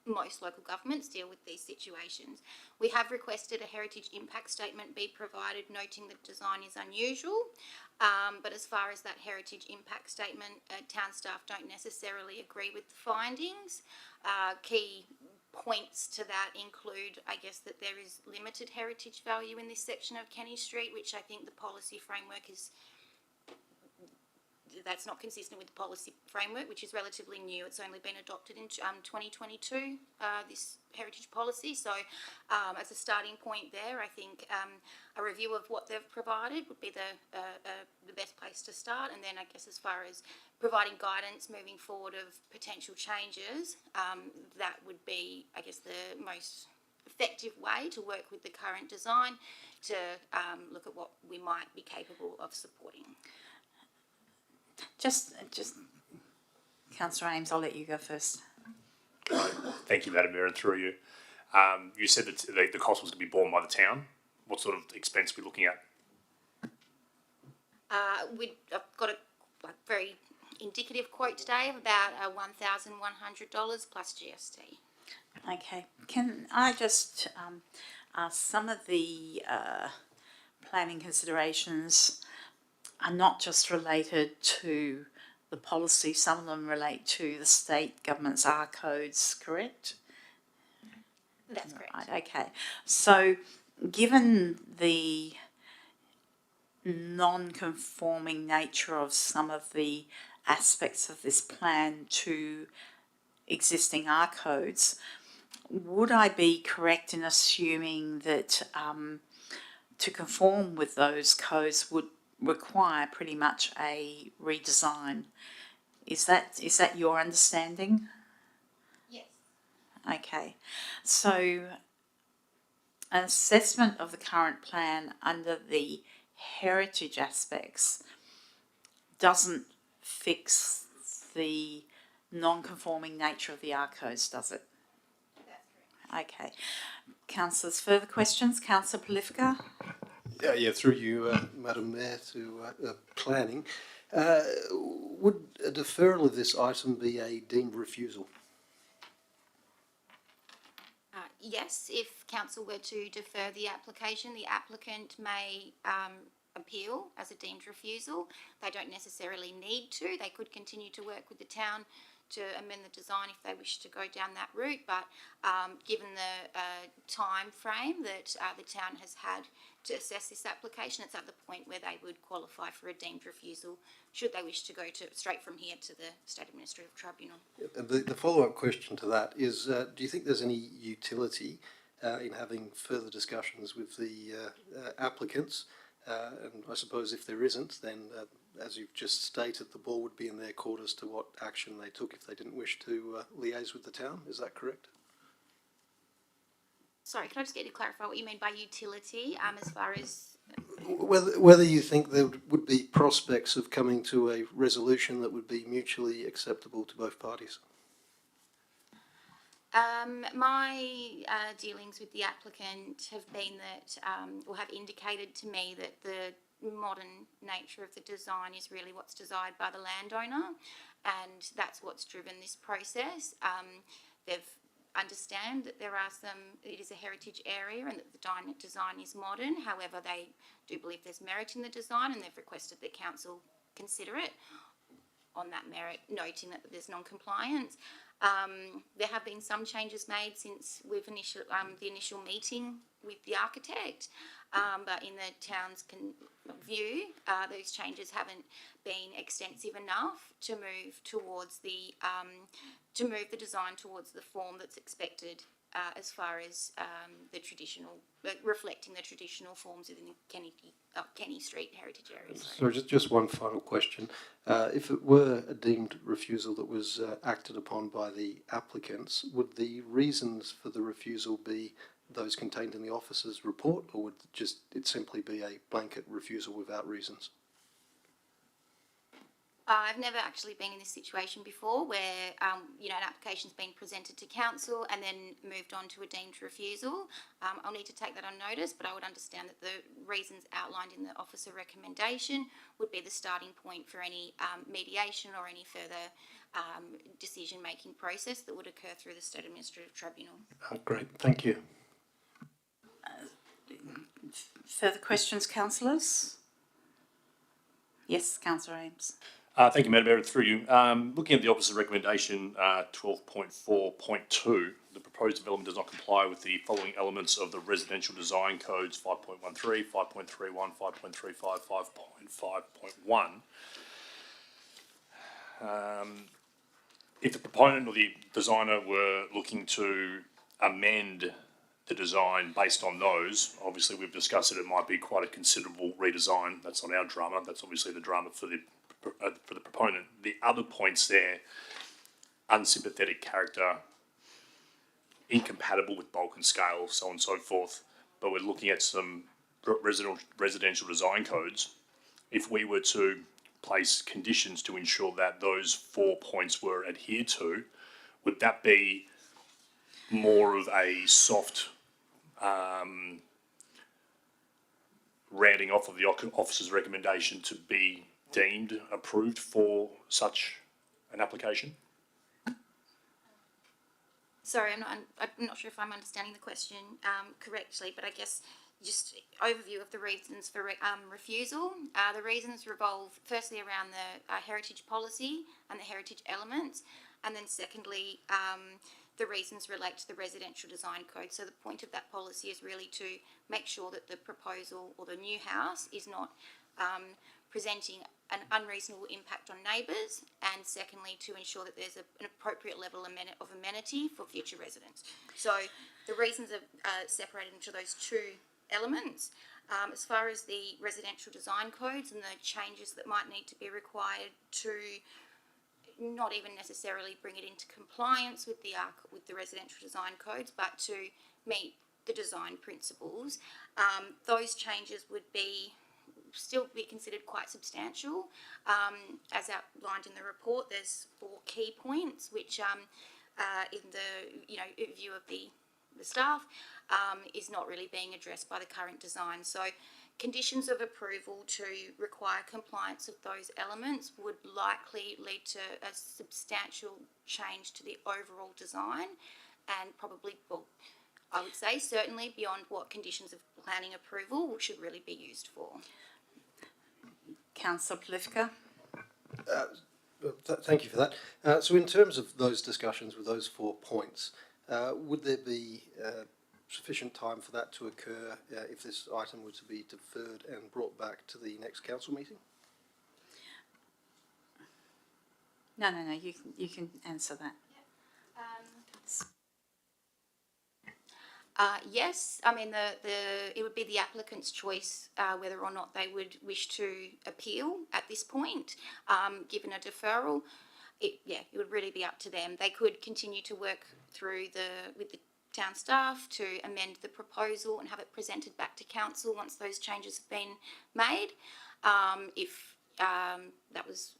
most local governments deal with these situations. We have requested a heritage impact statement be provided, noting that design is unusual. But as far as that heritage impact statement, town staff don't necessarily agree with the findings. Key points to that include, I guess, that there is limited heritage value in this section of Kenny Street, which I think the policy framework is that's not consistent with the policy framework, which is relatively new. It's only been adopted in 2022, this heritage policy. So as a starting point there, I think a review of what they've provided would be the best place to start. And then I guess as far as providing guidance moving forward of potential changes, that would be, I guess, the most effective way to work with the current design to look at what we might be capable of supporting. Just, Councillor Ames, I'll let you go first. Thank you, Madam Mayor, and through you. You said that the cost was going to be borne by the town. What sort of expense are we looking at? I've got a very indicative quote today of about $1,100 plus GST. Okay, can I just ask, some of the planning considerations are not just related to the policy, some of them relate to the state government's R codes, correct? That's correct. Right, okay. So given the non-conforming nature of some of the aspects of this plan to existing R codes, would I be correct in assuming that to conform with those codes would require pretty much a redesign? Is that your understanding? Yes. Okay, so an assessment of the current plan under the heritage aspects doesn't fix the non-conforming nature of the R codes, does it? Okay. Councillors, further questions? Councillor Prolifica? Yeah, through you, Madam Mayor, to planning. Would a deferral of this item be a deemed refusal? Yes, if council were to defer the application, the applicant may appeal as a deemed refusal. They don't necessarily need to. They could continue to work with the town to amend the design if they wish to go down that route, but given the time frame that the town has had to assess this application, it's at the point where they would qualify for a deemed refusal should they wish to go straight from here to the State Administrative Tribunal. The follow-up question to that is, do you think there's any utility in having further discussions with the applicants? And I suppose if there isn't, then as you've just stated, the ball would be in their court as to what action they took if they didn't wish to liaise with the town. Is that correct? Sorry, can I just get you to clarify what you mean by utility as far as... Whether you think there would be prospects of coming to a resolution that would be mutually acceptable to both parties? My dealings with the applicant have been that, or have indicated to me that the modern nature of the design is really what's desired by the landowner, and that's what's driven this process. They've understand that there are it is a heritage area and that the design is modern. However, they do believe there's merit in the design, and they've requested that council consider it on that merit, noting that there's non-compliance. There have been some changes made since we've the initial meeting with the architect, but in the town's view, those changes haven't been extensive enough to move towards the design towards the form that's expected as far as the traditional, reflecting the traditional forms within the Kenny Street heritage area. So just one final question. If it were a deemed refusal that was acted upon by the applicants, would the reasons for the refusal be those contained in the officer's report, or would it simply be a blanket refusal without reasons? I've never actually been in this situation before where, an application's been presented to council and then moved on to a deemed refusal. I'll need to take that on notice, but I would understand that the reasons outlined in the officer recommendation would be the starting point for any mediation or any further decision-making process that would occur through the State Administrative Tribunal. Great, thank you. Further questions, councillors? Yes, Councillor Ames. Thank you, Madam Mayor, through you. Looking at the officer's recommendation 12.4.2, the proposed development does not comply with the following elements of the residential design codes 5.13, 5.31, 5.35, 5.5.1. if the proponent or the designer were looking to amend the design based on those, obviously we've discussed it might be quite a considerable redesign. That's not our drama. That's obviously the drama for the proponent. The other points there, unsympathetic character, incompatible with bulk and scale, so on and so forth. But we're looking at some residential design codes. If we were to place conditions to ensure that those 4 points were adhered to, would that be more of a soft rounding off of the officer's recommendation to be deemed approved for such an application? Sorry, I'm not sure if I'm understanding the question correctly, but I guess just overview of the reasons for refusal. The reasons revolve firstly around the heritage policy and the heritage elements, and then secondly, the reasons relate to the residential design code. So the point of that policy is really to make sure that the proposal or the new house is not presenting an unreasonable impact on neighbours, and secondly to ensure that there's an appropriate level of amenity for future residents. So the reasons are separated into those two elements. As far as the residential design codes and the changes that might need to be required to not even necessarily bring it into compliance with the residential design codes, but to meet the design principles, those changes would still be considered quite substantial. As outlined in the report, there's 4 key points which in the view of the staff is not really being addressed by the current design. So conditions of approval to require compliance of those elements would likely lead to a substantial change to the overall design, and probably, well, I would say certainly beyond what conditions of planning approval should really be used for. Councillor Polifka. Thank you for that. So in terms of those discussions with those 4 points, would there be sufficient time for that to occur if this item were to be deferred and brought back to the next council meeting? No, you can answer that. Yes, I mean it would be the applicant's choice whether or not they would wish to appeal at this point. Given a deferral, it would really be up to them. They could continue to work through with the town staff to amend the proposal and have it presented back to council once those changes have been made. If that was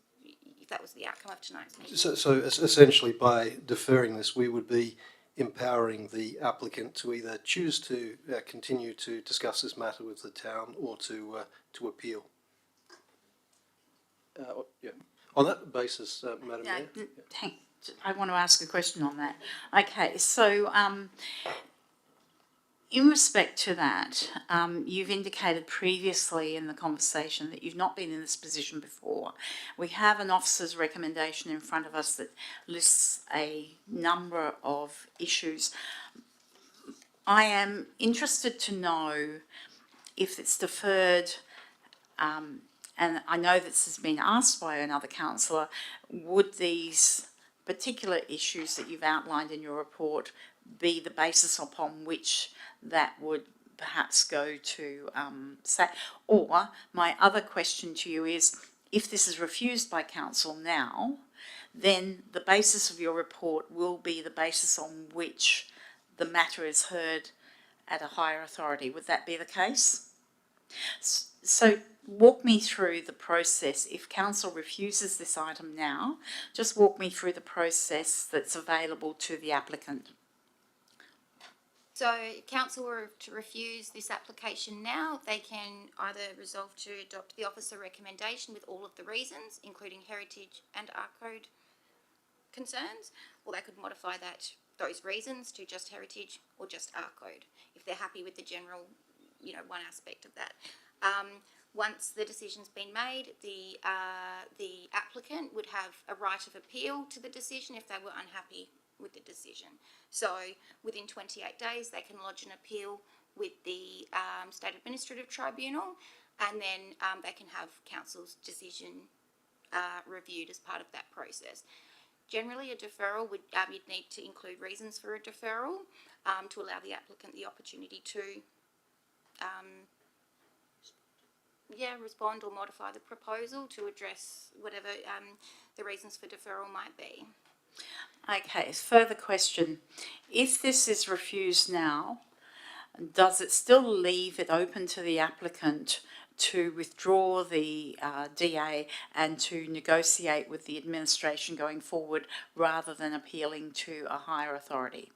the outcome of tonight's meeting. So essentially, by deferring this, we would be empowering the applicant to either choose to continue to discuss this matter with the town or to appeal. On that basis, Madam Mayor. I want to ask a question on that. Okay, so in respect to that, you've indicated previously in the conversation that you've not been in this position before. We have an officer's recommendation in front of us that lists a number of issues. I am interested to know if it's deferred, and I know this has been asked by another councillor, would these particular issues that you've outlined in your report be the basis upon which that would perhaps go to SAT? Or my other question to you is, if this is refused by council now, then the basis of your report will be the basis on which the matter is heard at a higher authority. Would that be the case? So walk me through the process. If council refuses this item now, just walk me through the process that's available to the applicant. So if council were to refuse this application now, they can either resolve to adopt the officer recommendation with all of the reasons, including heritage and ARCode concerns, or they could modify those reasons to just heritage or just ARCode, if they're happy with the general, one aspect of that. Once the decision's been made, the applicant would have a right of appeal to the decision if they were unhappy with the decision. So within 28 days, they can lodge an appeal with the State Administrative Tribunal, and then they can have council's decision reviewed as part of that process. Generally, a deferral would, you'd need to include reasons for a deferral to allow the applicant the opportunity to respond or modify the proposal to address whatever the reasons for deferral might be. Okay, further question. If this is refused now, does it still leave it open to the applicant to withdraw the DA and to negotiate with the administration going forward rather than appealing to a higher authority?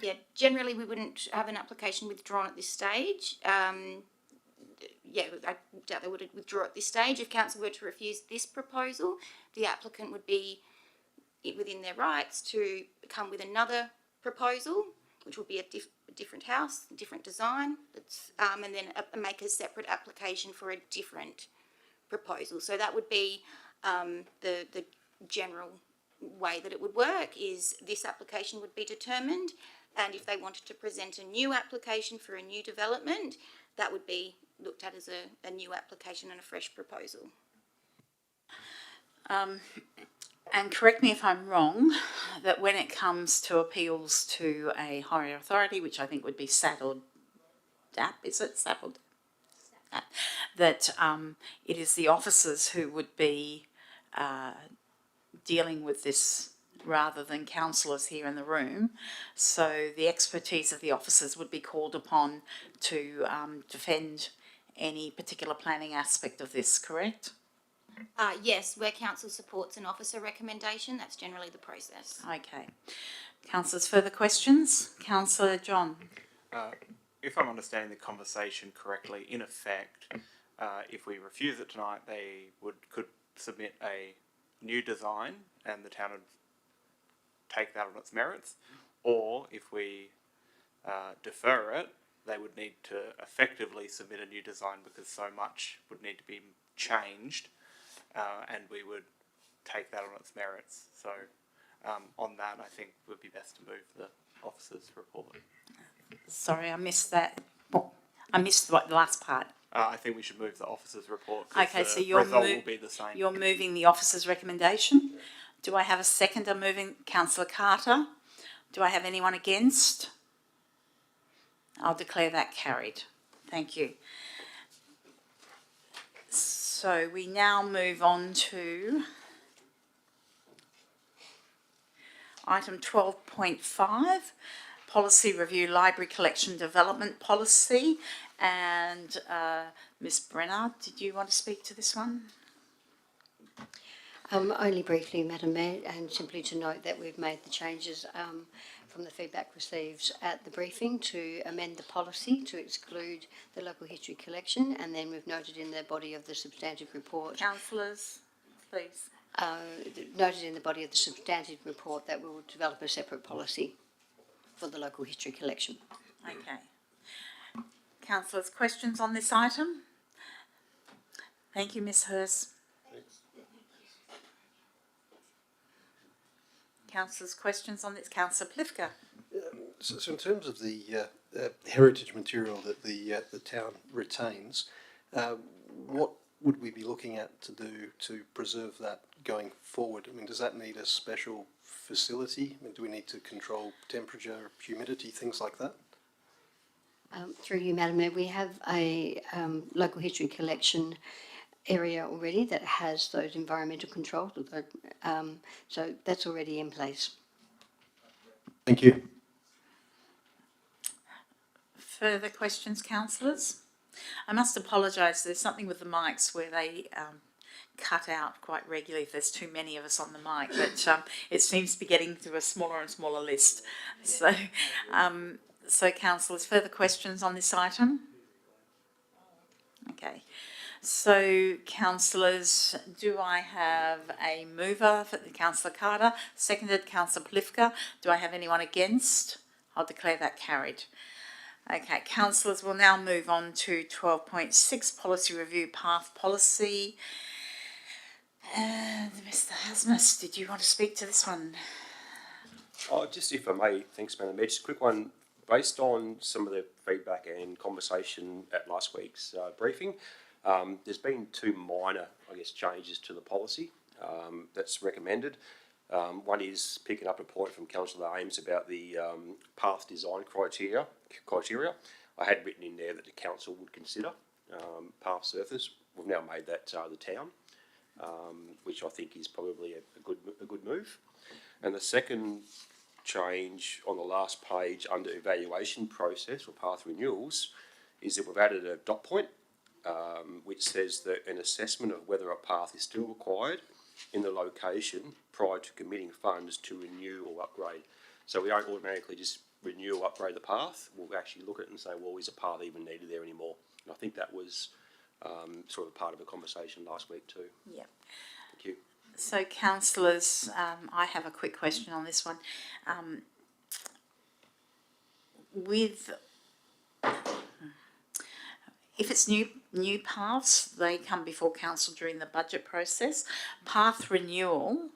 Yeah, generally we wouldn't have an application withdrawn at this stage. I doubt they would withdraw at this stage. If council were to refuse this proposal, the applicant would be within their rights to come with another proposal, which will be a different house, different design, and then make a separate application for a different proposal. So that would be the general way that it would work. Is this application would be determined, and if they wanted to present a new application for a new development, that would be looked at as a new application and a fresh proposal. And correct me if I'm wrong, that when it comes to appeals to a higher authority, which I think would be SAT or DAP, is it SAT or DAP? That it is the officers who would be dealing with this rather than councillors here in the room. So the expertise of the officers would be called upon to defend any particular planning aspect of this, correct? Yes, where council supports an officer recommendation, that's generally the process. Okay. Councillors, further questions? Councillor John. If I'm understanding the conversation correctly, in effect, if we refuse it tonight, they could submit a new design and the town would take that on its merits, or if we defer it, they would need to effectively submit a new design because so much would need to be changed, and we would take that on its merits. So on that, I think it would be best to move the officer's report. Sorry, I missed that. I missed the last part. I think we should move the officer's report. Okay, so the result will be the same. You're moving the officer's recommendation. Do I have a seconder moving? Councillor Carter. Do I have anyone against? I'll declare that carried. Thank you. So we now move on to item 12.5, policy review, library collection development policy. And Ms. Brenner, did you want to speak to this one? Only briefly, Madam Mayor, and simply to note that we've made the changes from the feedback received at the briefing to amend the policy to exclude the local history collection, and then we've noted in the body of the substantive report. Councillors, please. Noted in the body of the substantive report that we will develop a separate policy for the local history collection. Okay. Councillors, questions on this item? Thank you, Ms. Hurst. Councillors, questions on this? Councillor Plifka. So in terms of the heritage material that the town retains, what would we be looking at to do to preserve that going forward? I mean, does that need a special facility? I mean, do we need to control temperature, humidity, things like that? Through you, Madam Mayor, we have a local history collection area already that has those environmental controls, so that's already in place. Thank you. Further questions, councillors? I must apologise, there's something with the mics where they cut out quite regularly if there's too many of us on the mic, but it seems to be getting to a smaller and smaller list. So councillors, further questions on this item? Okay. So, councillors, do I have a mover for Councillor Carter? Seconded, Councillor Plifka. Do I have anyone against? I'll declare that carried. Okay, councillors, we'll now move on to 12.6, policy review, path policy. And Mr. Hasmus, did you want to speak to this one? Oh, just if I may, thanks, Madam Mayor. Just a quick one based on some of the feedback and conversation at last week's briefing, there's been two minor, I guess, changes to the policy that's recommended. One is picking up a point from Councillor Ames about the path design criteria. I had written in there that the council would consider path surface. We've now made that the town, which I think is probably a good move. And the second change on the last page under evaluation process or path renewals is that we've added a dot point, which says that an assessment of whether a path is still required in the location prior to committing funds to renew or upgrade. So we don't automatically just renew or upgrade the path. We'll actually look at it and say, well, is a path even needed there anymore? And I think that was sort of part of a conversation last week too. Yep. Thank you. So, councillors, I have a quick question on this one. If it's new paths, they come before council during the budget process. Path renewal,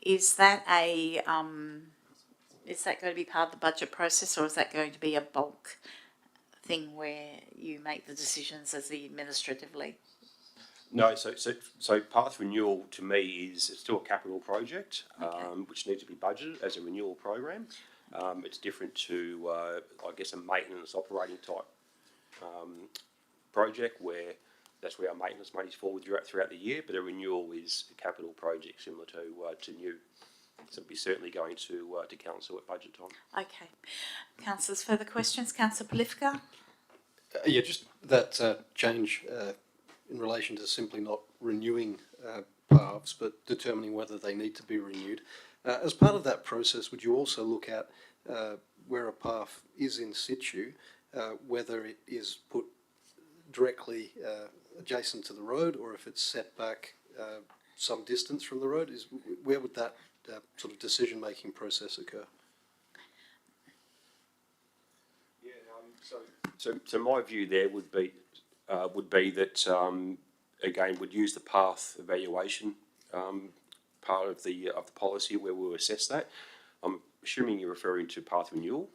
is that going to be part of the budget process, or is that going to be a bulk thing where you make the decisions as the administratively? No, so path renewal to me is still a capital project, which needs to be budgeted as a renewal program. It's different to, I guess, a maintenance operating type project where that's where our maintenance money's fall throughout the year. But a renewal is a capital project similar to new. So it'll be certainly going to council at budget time. Okay, councillors, further questions? Councillor Polifka. Yeah, just that change in relation to simply not renewing paths, but determining whether they need to be renewed. As part of that process, would you also look at where a path is in situ, whether it is put directly adjacent to the road, or if it's set back some distance from the road? Where would that sort of decision-making process occur? So my view there would be that again would use the path evaluation part of the policy where we'll assess that. I'm assuming you're referring to path renewal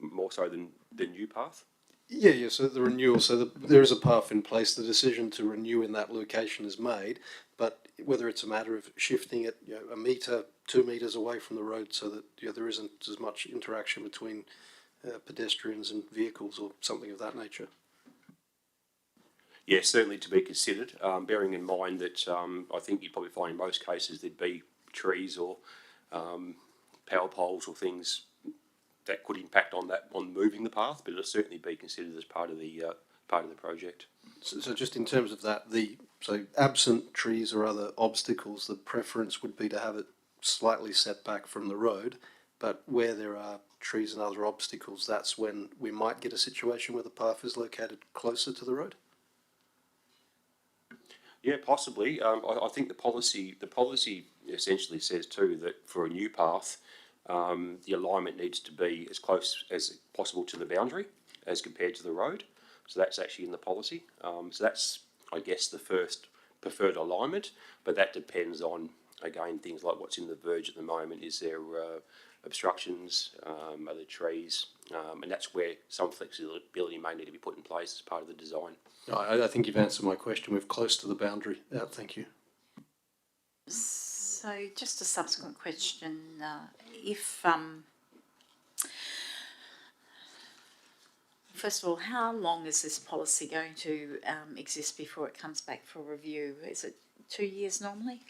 more so than the new path. Yeah. So the renewal. So there is a path in place. The decision to renew in that location is made, but whether it's a matter of shifting it, a metre, 2 metres away from the road, so that there isn't as much interaction between pedestrians and vehicles or something of that nature. Yeah, certainly to be considered, bearing in mind that I think you'd probably find in most cases there'd be trees or power poles or things that could impact on moving the path, but it'll certainly be considered as part of the project. So just in terms of that, so absent trees or other obstacles, the preference would be to have it slightly set back from the road, but where there are trees and other obstacles, that's when we might get a situation where the path is located closer to the road? Yeah, possibly. I think the policy essentially says too that for a new path, the alignment needs to be as close as possible to the boundary as compared to the road. So that's actually in the policy. So that's, I guess, the first preferred alignment, but that depends on, again, things like what's in the verge at the moment. Is there obstructions, are there trees? And that's where some flexibility may need to be put in place as part of the design. I think you've answered my question. We're close to the boundary. Thank you. So just a subsequent question. First of all, how long is this policy going to exist before it comes back for review? Is it 2 years normally?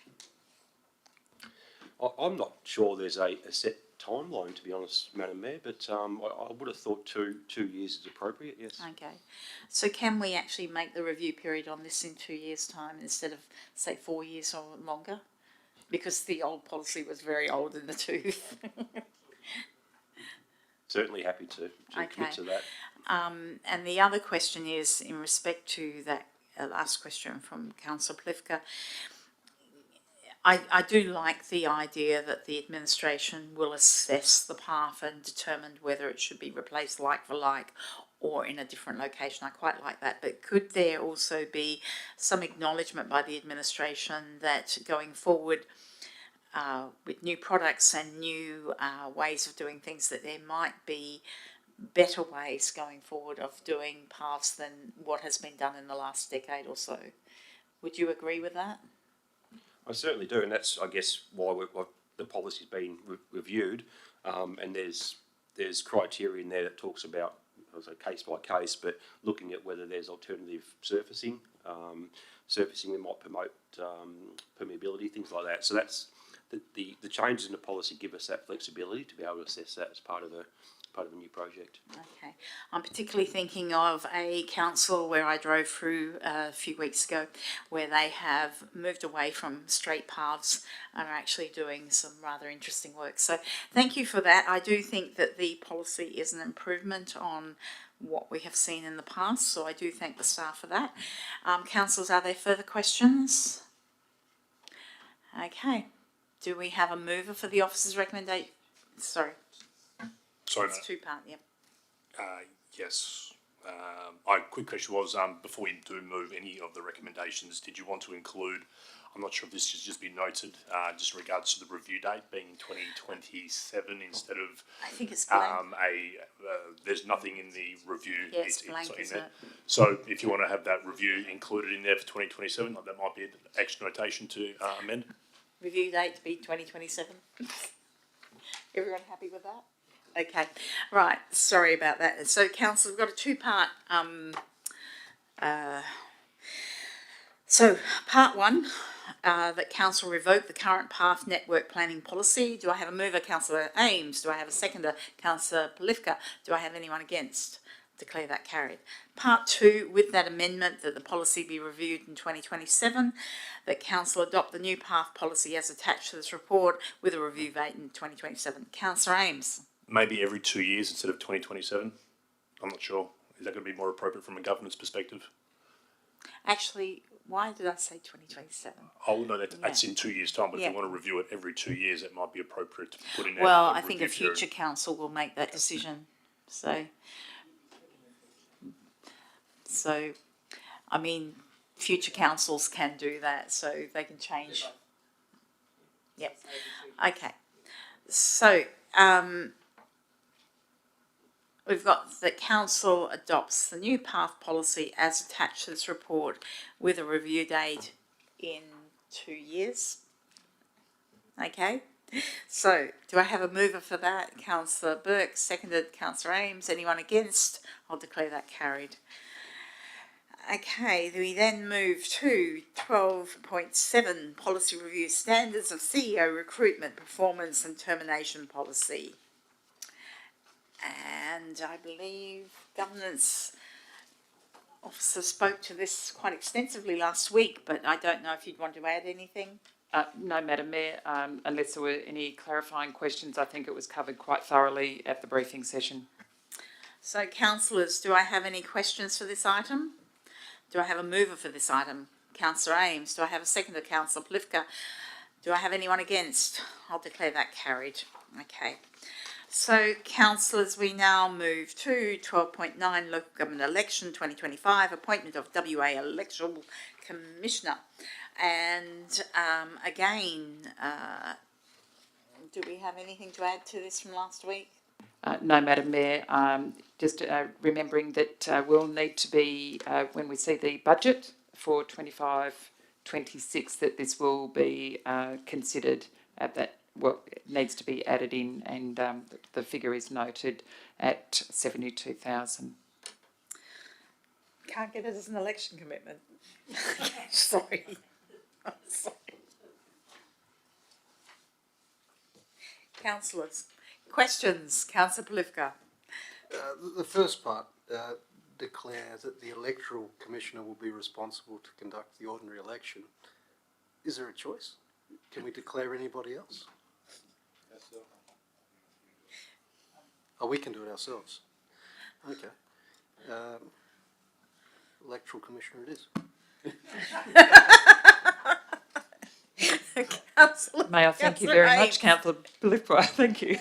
I'm not sure there's a set timeline, to be honest, Madam Mayor, but I would have thought 2 years is appropriate, yes. Okay. So can we actually make the review period on this in 2 years' time instead of, say, 4 years or longer? Because the old policy was very old in the tooth. Certainly happy to commit to that. And the other question is, in respect to that last question from Councillor Plivka, I do like the idea that the administration will assess the path and determine whether it should be replaced like for like or in a different location. I quite like that. But could there also be some acknowledgement by the administration that going forward with new products and new ways of doing things, that there might be better ways going forward of doing paths than what has been done in the last decade or so. Would you agree with that? I certainly do, and that's, I guess, why the policy's been reviewed, and there's criteria in there that talks about, I was case by case, but looking at whether there's alternative surfacing, surfacing that might promote permeability, things like that. So that's the changes in the policy give us that flexibility to be able to assess that as part of a new project. Okay. I'm particularly thinking of a council where I drove through a few weeks ago where they have moved away from straight paths and are actually doing some rather interesting work. So thank you for that. I do think that the policy is an improvement on what we have seen in the past, so I do thank the staff for that. Councillors, are there further questions? Okay. Do we have a mover for the officer's recommendation? Sorry. Sorry, It's two-part, yeah. yes. My quick question was, before you do move any of the recommendations, did you want to include, I'm not sure if this has just been noted, just in regards to the review date being 2027 instead of... I think it's blank. There's nothing in the review. Yeah, it's blank, isn't it? So if you want to have that review included in there for 2027, that might be an extra notation to amend. Review date to be 2027. Everyone happy with that? Okay, right, sorry about that. So council, we've got a two-part, so part one, that council revoke the current path network planning policy. Do I have a mover, Councillor Ames? Do I have a seconder, Councillor Polifka? Do I have anyone against? Declare that carried. Part two, with that amendment that the policy be reviewed in 2027, that council adopt the new path policy as attached to this report with a review date in 2027. Councillor Ames? Maybe every 2 years instead of 2027. I'm not sure. Is that going to be more appropriate from a governance perspective? Actually, why did I say 2027? Oh, no, that's in 2 years' time, but if you want to review it every 2 years, it might be appropriate to put in there. Well, I think a future council will make that decision. So, I mean, future councils can do that, so they can change. Yep. Okay. So, we've got that council adopts the new path policy as attached to this report with a review date in 2 years. Okay. So, do I have a mover for that? Councillor Burke, seconded Councillor Ames. Anyone against? I'll declare that carried. Okay, we then move to 12.7, Policy Review Standards of CEO Recruitment, Performance and Termination Policy. And I believe Governance Officer spoke to this quite extensively last week, but I don't know if you'd want to add anything. No, Madam Mayor, unless there were any clarifying questions, I think it was covered quite thoroughly at the briefing session. So, councillors, do I have any questions for this item? Do I have a mover for this item? Councillor Ames. Do I have a seconder? Councillor Polifka. Do I have anyone against? I'll declare that carried. Okay. So, councillors, we now move to 12.9, Local Government Election 2025, Appointment of WA Electoral Commissioner. And again, do we have anything to add to this from last week? No, Madam Mayor, just remembering that we'll need to be, when we see the budget for 25-26, that this will be considered at that, well, it needs to be added in, and the figure is noted at 72,000. Can't get it as an election commitment. Sorry. I'm sorry. Councillors, questions? Councillor Polifka. The first part declares that the electoral commissioner will be responsible to conduct the ordinary election. Is there a choice? Can we declare anybody else? Oh, we can do it ourselves. Okay. Electoral commissioner it is. May I thank you very much, Councillor Polifka. Thank you.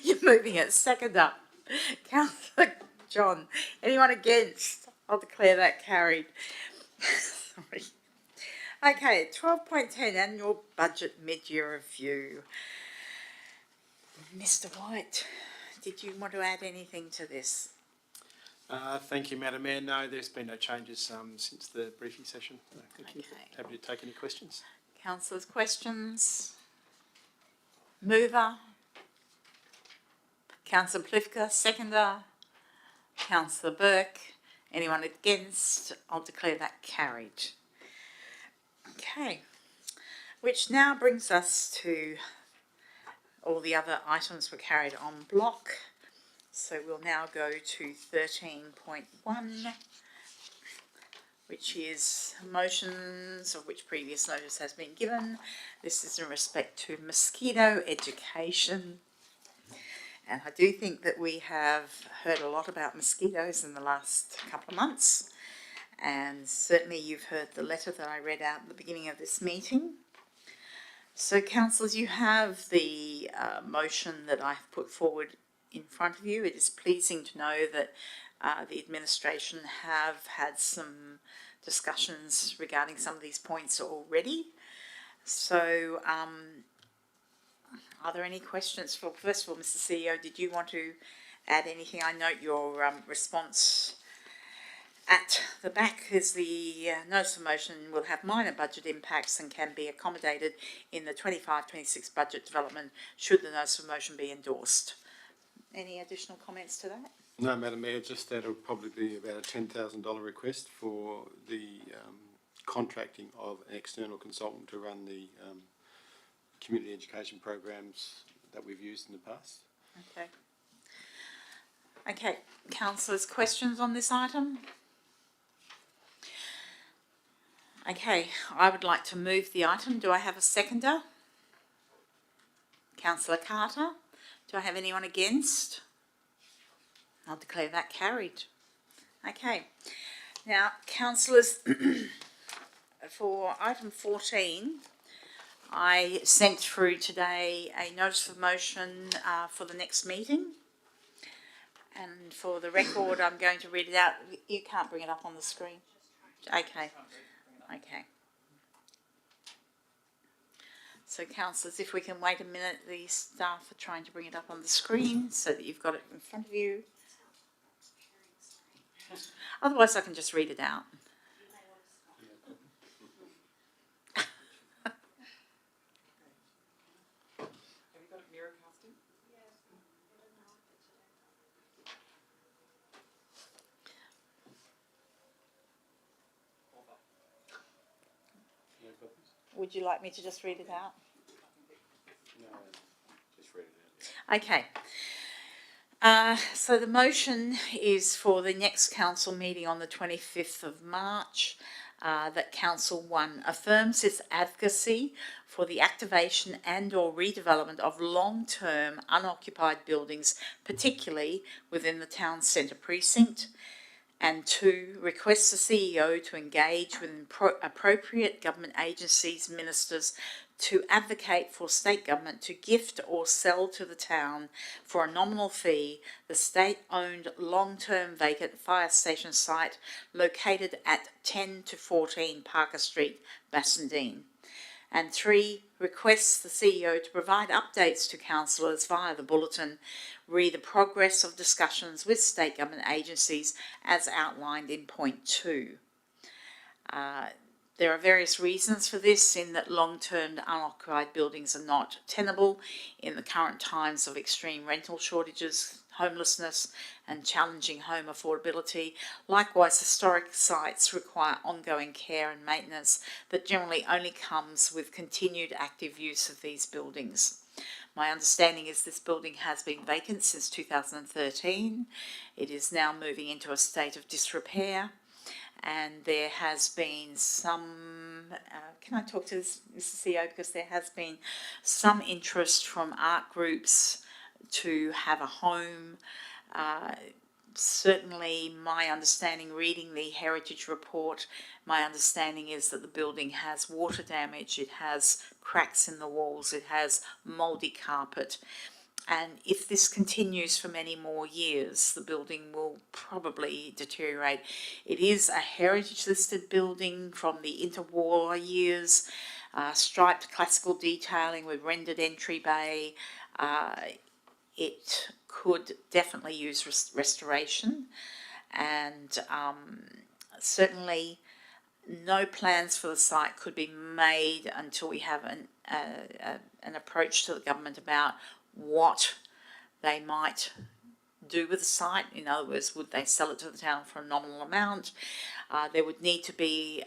You're moving it. Second up. Councillor John. Anyone against? I'll declare that carried. Sorry. Okay, 12.10, Annual Budget Mid-Year Review. Mr. White, did you want to add anything to this? Thank you, Madam Mayor. No, there's been no changes since the briefing session. No, thank you. Okay. Happy to take any questions. Councillors, questions? Mover? Councillor Plifka, seconder? Councillor Burke? Anyone against? I'll declare that carried. Okay, which now brings us to all the other items were carried en bloc. So we'll now go to 13.1, which is motions of which previous notice has been given. This is in respect to mosquito education. And I do think that we have heard a lot about mosquitoes in the last couple of months. And certainly you've heard the letter that I read out at the beginning of this meeting. So councillors, you have the motion that I've put forward in front of you. It is pleasing to know that the administration have had some discussions regarding some of these points already. So are there any questions? First of all, Mr. CEO, did you want to add anything? I note your response at the back is the notice of motion will have minor budget impacts and can be accommodated in the 25-26 budget development should the notice of motion be endorsed. Any additional comments to that? No, Madam Mayor, just that it'll probably be about a $10,000 request for the contracting of an external consultant to run the community education programs that we've used in the past. Okay. Okay, councillors, questions on this item? Okay, I would like to move the item. Do I have a seconder? Councillor Carter. Do I have anyone against? I'll declare that carried. Okay. Now, councillors, for item 14, I sent through today a notice of motion for the next meeting. And for the record, I'm going to read it out. You can't bring it up on the screen. Okay. Okay. So, councillors, if we can wait a minute, the staff are trying to bring it up on the screen so that you've got it in front of you. Otherwise, I can just read it out. Would you like me to just read it out? No, just read it out. Okay. So the motion is for the next council meeting on the 25th of March, that Council 1 affirms its advocacy for the activation and or redevelopment of long-term unoccupied buildings, particularly within the town centre precinct. And 2, requests the CEO to engage with appropriate government agencies, ministers, to advocate for state government to gift or sell to the town for a nominal fee the state-owned long-term vacant fire station site located at 10 to 14 Parker Street, Bassendean. And 3, requests the CEO to provide updates to councillors via the bulletin, re the progress of discussions with state government agencies as outlined in point 2. There are various reasons for this, in that long-term unoccupied buildings are not tenable in the current times of extreme rental shortages, homelessness and challenging home affordability. Likewise, historic sites require ongoing care and maintenance that generally only comes with continued active use of these buildings. My understanding is this building has been vacant since 2013. It is now moving into a state of disrepair. And there has been some, can I talk to this, Mr. CEO, because there has been some interest from art groups to have a home. Certainly my understanding, reading the heritage report, my understanding is that the building has water damage, it has cracks in the walls, it has mouldy carpet. And if this continues for many more years, the building will probably deteriorate. It is a heritage-listed building from the interwar years, striped classical detailing with rendered entry bay. it could definitely use restoration, and certainly no plans for the site could be made until we have an approach to the government about what they might do with the site. In other words, would they sell it to the town for a nominal amount? There would need to be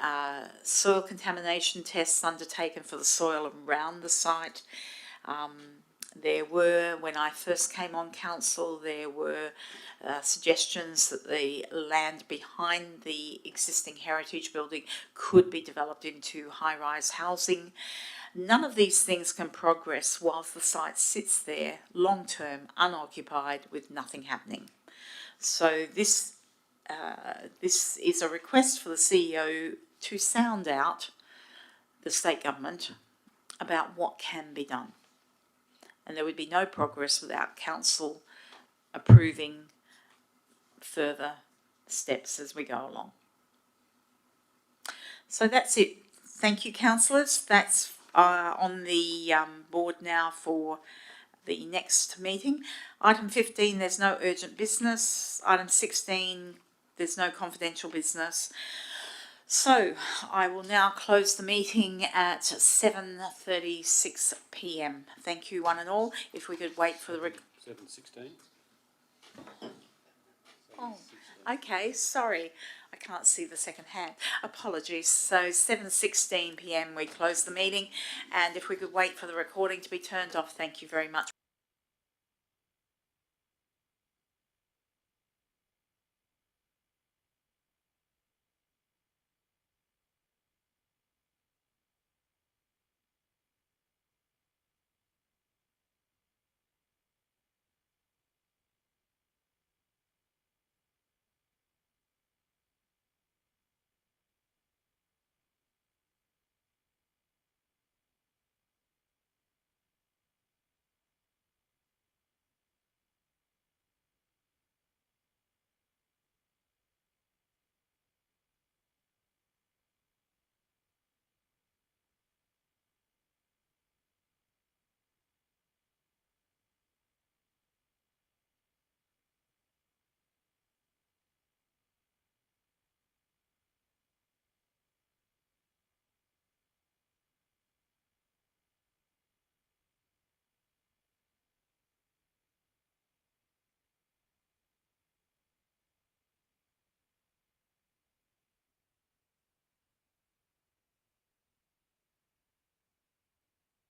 soil contamination tests undertaken for the soil around the site. There were, when I first came on council, there were suggestions that the land behind the existing heritage building could be developed into high-rise housing. None of these things can progress whilst the site sits there long-term, unoccupied, with nothing happening. So this is a request for the CEO to sound out the state government about what can be done. And there would be no progress without council approving further steps as we go along. So that's it. Thank you, councillors. That's on the board now for the next meeting. Item 15, there's no urgent business. Item 16, there's no confidential business. So I will now close the meeting at 7:36 p.m. Thank you, one and all. If we could wait for the 7:16. Oh, okay, sorry. I can't see the second hand. Apologies. So 7:16 p.m. we close the meeting, and if we could wait for the recording to be turned off, thank you very much.